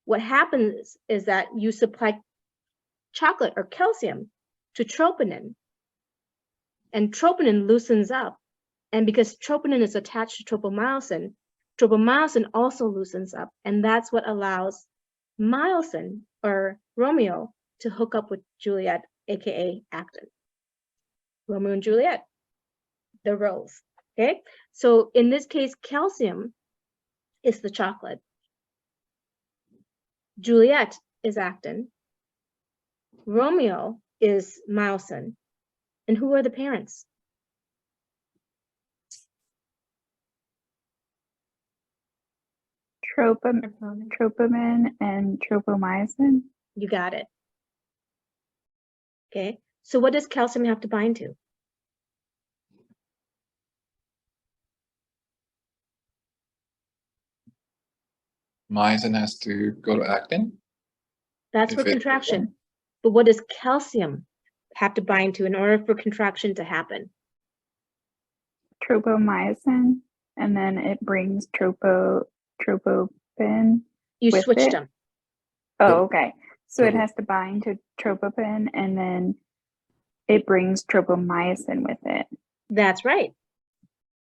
what happens is that you supply chocolate or calcium to troponin, and troponin loosens up. And because troponin is attached to tropomyosin, tropomyosin also loosens up. And that's what allows myosin, or Romeo, to hook up with Juliet, aka Acton. Romeo and Juliet, the rose. Okay, so in this case, calcium is the chocolate. Juliet is Acton. Romeo is myosin. And who are the parents? Troponin and tropomyosin. You got it. Okay, so what does calcium have to bind to? Myosin has to go to actin. That's If for it- contraction. But what does calcium have to bind to in order for contraction to happen? Tropomyosin, and then it brings tropopin. You with switched it? them. Oh, okay. So it Tropo- has to bind to tropopin, and then it brings tropomyosin with it. That's right.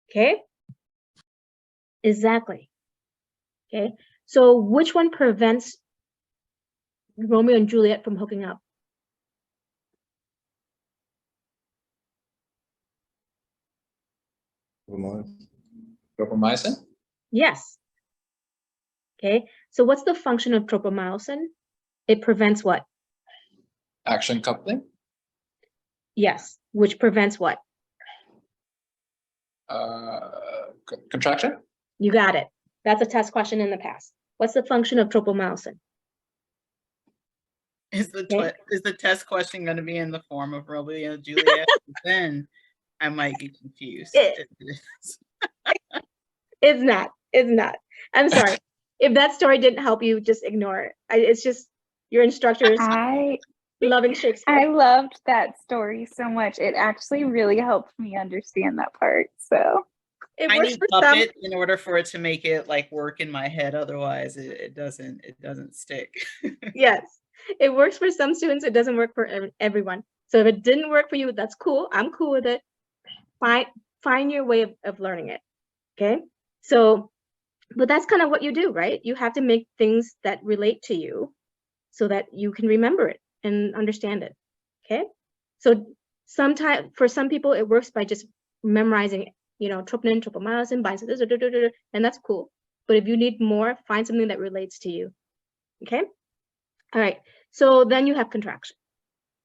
Okay. Exactly. Okay. So which one prevents Romeo and Juliet from hooking up? Tropomyosin, Yes. Okay. So what's the function of tropomyosin? It prevents what? action coupling, Yes. Which prevents what? contraction, You got it. That's a test question in the past. What's the function of tropomyosin? Is the Okay. is the test question going to be in the form of Romeo and Juliet? Then I might get confused. It's not. It's not. I'm sorry. If that story didn't help you, just ignore it. It's just your instructors I loving Shakespeare. I loved that story so much. It actually really helped me understand that part. So It I works need for some. puppet in order for it to make it like work in my head. Otherwise, it doesn't stick. Yes, it works for some students. It doesn't work for everyone. So if it didn't work for you, that's cool. I'm cool with it. Find your way of learning it. Okay. So, but that's kind of what you do, right? You have to make things that relate to you so that you can remember it and understand it. Okay. So sometimes for some people, it works by just memorizing, troponin, tropomyosin, binds to this, and that's cool. But if you need more, find something that relates to you. Okay. All right. So then you have contraction.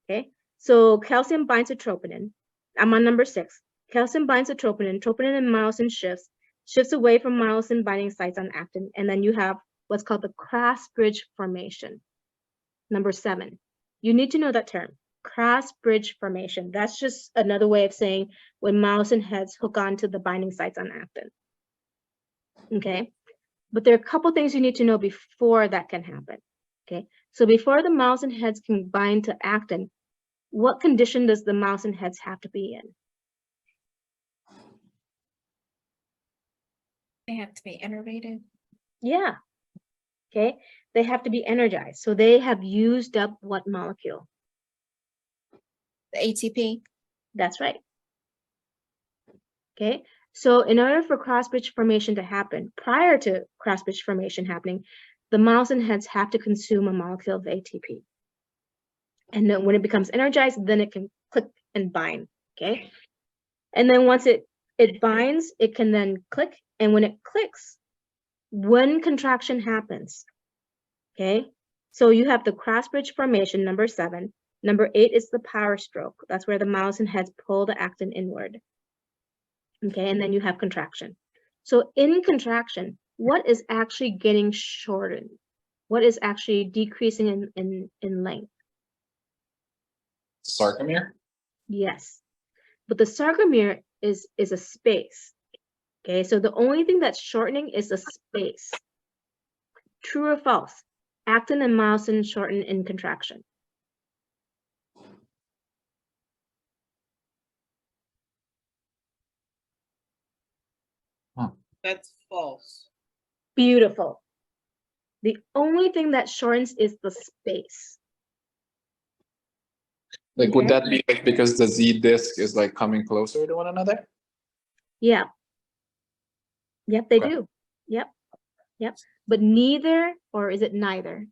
Okay. So calcium binds to troponin. I'm on number 6. Calcium binds to troponin. Troponin and myosin shifts away from myosin binding sites on actin. And then you have what's called the cross bridge formation. Number 7. You need to know that term, cross bridge formation. That's just another way of saying when myosin heads hook onto the binding sites on actin. Okay. But there are a couple things you need to know before that can happen. Okay. So before the myosin heads can bind to actin, what condition does the myosin heads have to be in? They have to be innervated. Yeah. Okay. They have to be energized. So they have used up what molecule? The ATP. That's right. Okay. So in order for cross-bridge formation to happen, prior to cross-bridge formation happening, the myosin heads have to consume a molecule of ATP. And then when it becomes energized, then it can click and bind. Okay. And then once it binds, it can then click. And when it clicks, when contraction happens, okay, so you have the cross-bridge formation, number 7. Number 8 is the power stroke. That's where the myosin heads pull the actin inward. Okay, and then you have contraction. So in contraction, what is actually getting shortened? What is actually decreasing in length? Sarcomere? Yes. But the sarcomere is a space. Okay, so the only thing that's shortening is the space. True or false? Actin and myosin shorten in contraction. That's false. Beautiful. The only thing that shortens is the space. Like, would Okay. that be like because the Z disc is like coming closer to one another? Yeah. Yep, they Okay. do. Yep. Yep. But neither, or is it neither?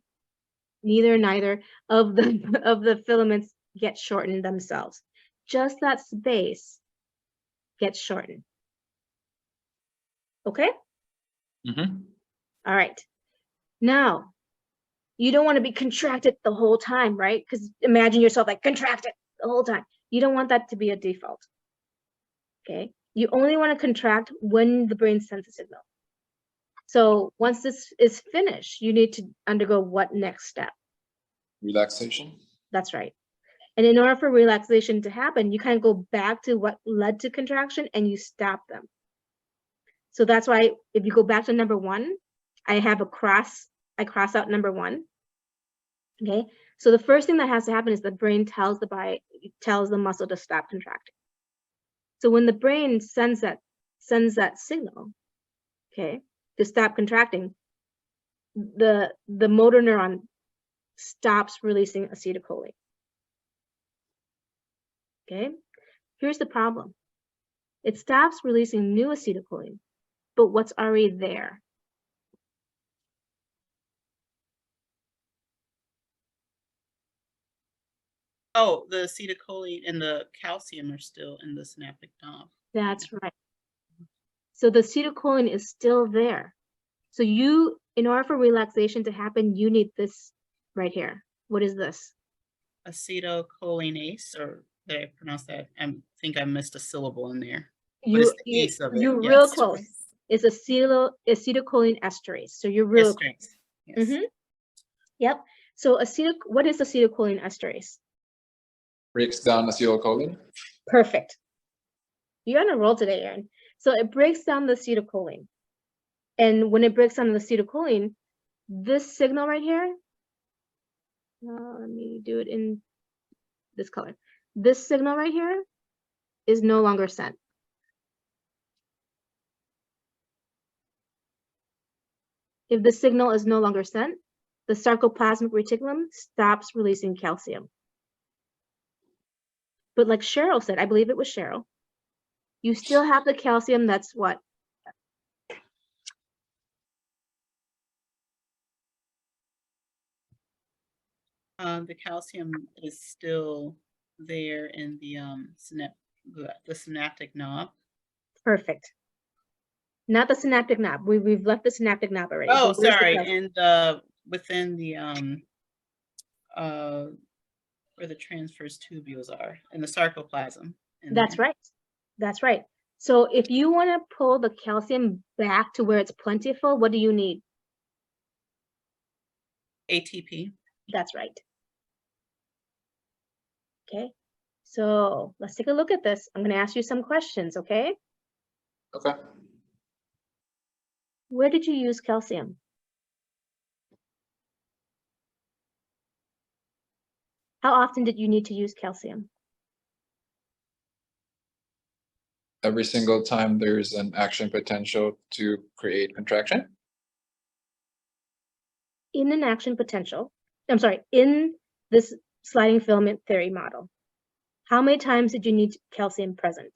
Neither of the of the filaments get shortened themselves. Just that space gets shortened. Okay? Mm-hmm. All right. Now, you don't want to be contracted the whole time, right? Because imagine yourself like contracted the whole time. You don't want that to be a default. Okay? You only want to contract when the brain sends a signal. So once this is finished, you need to undergo what next step? Relaxation. That's right. And in order for relaxation to happen, you kind of go back to what led to contraction and you stop them. So that's why if you go back to number 1, I have a cross, I cross out number 1. Okay. So the first thing that has to happen is the brain tells the muscle to stop contracting. So when the brain sends that signal, okay, to stop contracting, the motor neuron stops releasing acetylcholine. Okay, here's the problem. It stops releasing new acetylcholine, but what's already there? Oh, the acetylcholine and the calcium are still in the synaptic knob. That's right. So the acetylcholine is still there. So you, in order for relaxation to happen, you need this right here. What is this? Acetylcholinase, or did I pronounce that? I think I missed a syllable in there. But You're it's the ace of it. real Yes. close. It's acetylcholine esterase. So you're real close. Esterase. Yes. Mm-hmm. Yep. So what is acetylcholine esterase? Breaks down acetylcholine. Perfect. You're on a roll today, Aaron. So it breaks down the acetylcholine. And when it breaks down the acetylcholine, this signal right here, let me do it in this color. This signal right here is no longer sent. If the signal is no longer sent, the sarcoplasmic reticulum stops releasing calcium. But like Cheryl said, I believe it was Cheryl, you still have the calcium that's what? The calcium is still there in the synaptic knob. Perfect. Not the synaptic knob. We've left the synaptic knob already. Oh, sorry, and within the where the transverse tubules are, in the sarcoplasm. That's right. That's right. So if you want to pull the calcium back to where it's plentiful, what do you need? ATP. That's right. Okay. So let's take a look at this. I'm going to ask you some questions, okay? Okay. Where did you use calcium? How often did you need to use calcium? Every single time there's an action potential to create contraction. In an action potential, I'm sorry, in this sliding filament theory model, how many times did you need calcium present?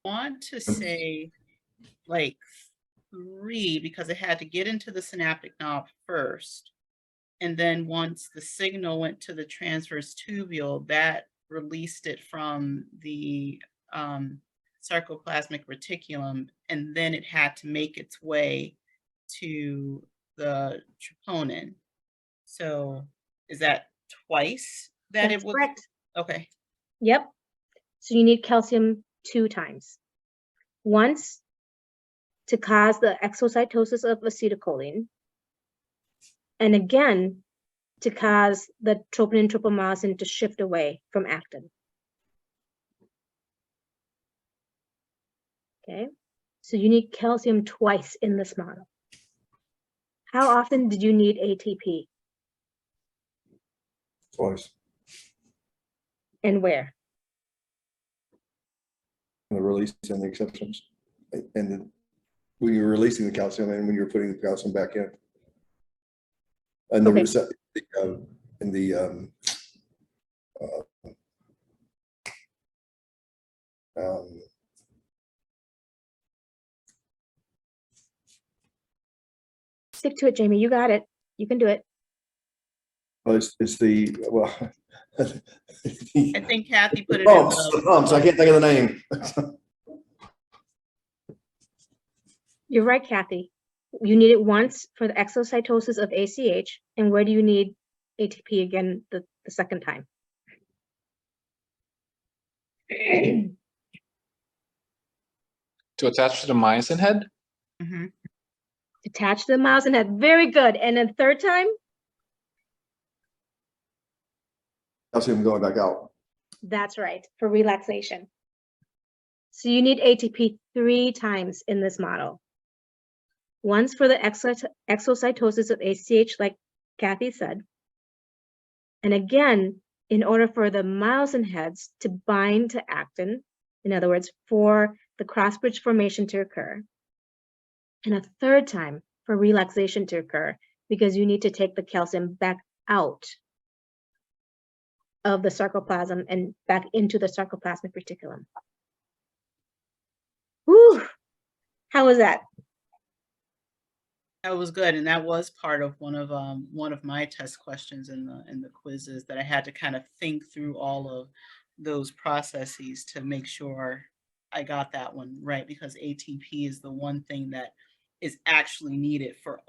I want to say like 3 because it had to get into the synaptic knob first. And then once the signal went to the transverse tubule, that released it from the sarcoplasmic reticulum, and then it had to make its way to the troponin. So is that twice that That's it was? correct. Okay. Yep. So you need calcium 2 times. Once to cause the exocytosis of acetylcholine, and again, to cause the troponin and tropomyosin to shift away from actin. Okay, so you need calcium twice in this model. How often did you need ATP? Twice. And where? The release and the exceptions. And then when you're releasing the calcium and when you're putting the calcium back in. And the Okay. in the Stick to it, Jamie. You got it. You can do it. well, it's the well. I think Kathy put it in The pumps. I can't think of the name. You're right, Kathy. You need it once for the exocytosis of ACH. And where do you need ATP again the second time? To attach to the myosin head? Mm-hmm. Attach to the myosin head. Very good. And then third time? Calcium going back out. That's right, for relaxation. So you need ATP 3 times in this model. Once for the exocytosis of ACH, like Kathy said. And again, in order for the myosin heads to bind to actin, in other words, for the cross-bridge formation to occur. And a third time for relaxation to occur, because you need to take the calcium back out of the sarcoplasm and back into the sarcoplasmic reticulum. Whew, how was that? That was good, and that was part of one of my test questions in the quizzes, that I had to kind of think through all of those processes to make sure I got that one right, because ATP is the one thing that is actually needed for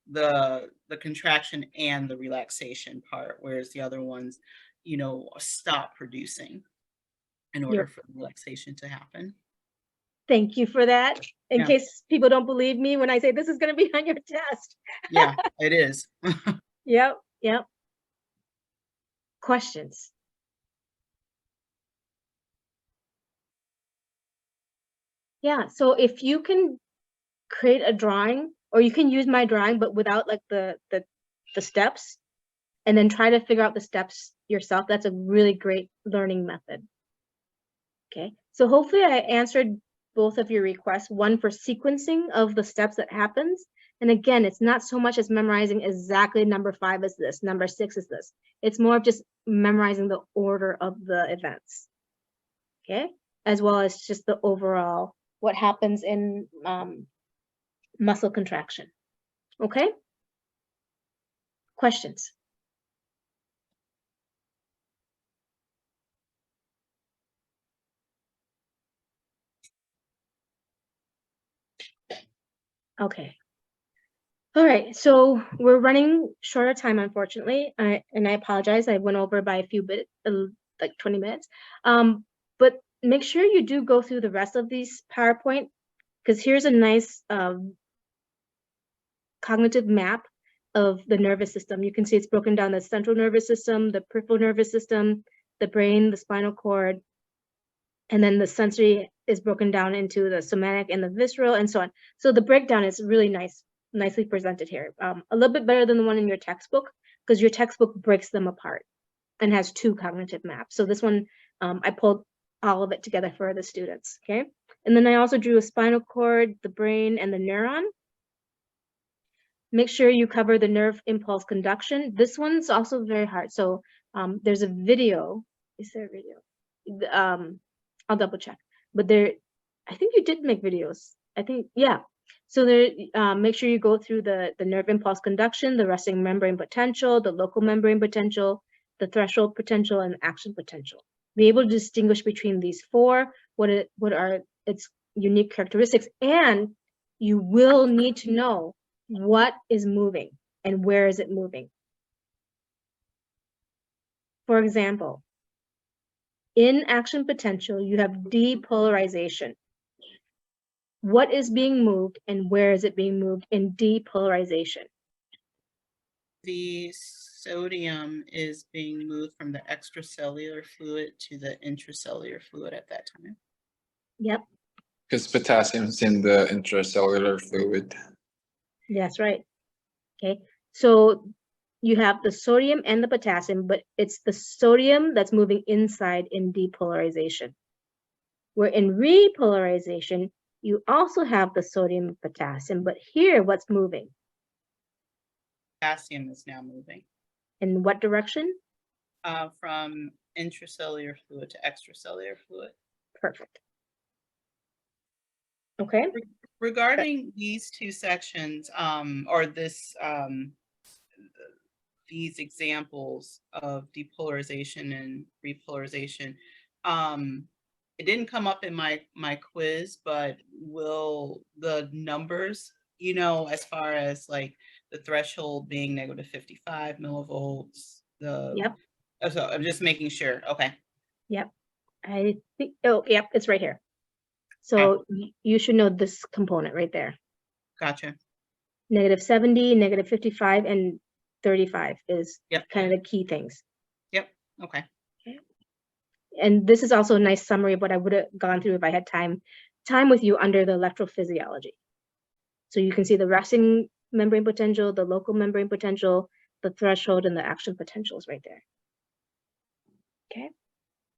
the contraction and the relaxation part, whereas the other ones, stop producing in order for the relaxation to happen. Thank you for that. In Yeah. case people don't believe me when I say this is going to be on your test. Yeah, it is. Yep. Questions? Yeah, so if you can create a drawing, or you can use my drawing, but without like the steps, and then try to figure out the steps yourself, that's a really great learning method. Okay, so hopefully I answered both of your requests, one for sequencing of the steps that happens. And again, it's not so much as memorizing exactly number 5 is this, number 6 is this. It's more of just memorizing the order of the events. Okay, as well as just the overall, what happens in muscle contraction. Okay, questions? Okay. All right, so we're running short of time, unfortunately, and I apologize. I went over by a few bit, like 20 minutes. But make sure you do go through the rest of these PowerPoint, because here's a nice cognitive map of the nervous system. You can see it's broken down the central nervous system, the peripheral nervous system, the brain, the spinal cord, and then the sensory is broken down into the somatic and the visceral and so on. So the breakdown is really nicely presented here. A little bit better than the one in your textbook, because your textbook breaks them apart and has 2 cognitive maps. So this one, I pulled all of it together for the students, okay? And then I also drew a spinal cord, the brain, and the neuron. Make sure you cover the nerve impulse conduction. This one's also very hard. So there's a video. Is there a video? I'll double check. But I think you did make videos. I think, yeah. So there, make sure you go through the nerve impulse conduction, the resting membrane potential, the local membrane potential, the threshold potential, and action potential. Be able to distinguish between these 4, what are its unique characteristics, and you will need to know what is moving and where is it moving. For example, in action potential, you have depolarization. what is being moved and where is it being moved in depolarization? The sodium is being moved from the extracellular fluid to the intracellular fluid at that time. Yep, Because potassium's in the intracellular fluid. that's right. Okay, so you have the sodium and the potassium, but it's the sodium that's moving inside in depolarization. Where in repolarization, you also have the sodium and potassium, but here what's moving? Potassium is now moving In what direction? from intracellular fluid to extracellular fluid. Perfect. Okay, Regarding these two sections, or this, these examples of depolarization and repolarization, it didn't come up in my quiz, but will the numbers, as far as like the threshold being negative 55 millivolts, yep, so I'm just making sure. Okay. yep. I think, oh, yep, it's right here. So you should know this component right there. Gotcha. Negative 70, negative 55, and 35 is Yep. kind of the key things. Yep. Okay. And this is also a nice summary of what I would have gone through if I had time with you under the electrophysiology. So you can see the resting membrane potential, the local membrane potential, the threshold, and the action potentials right there.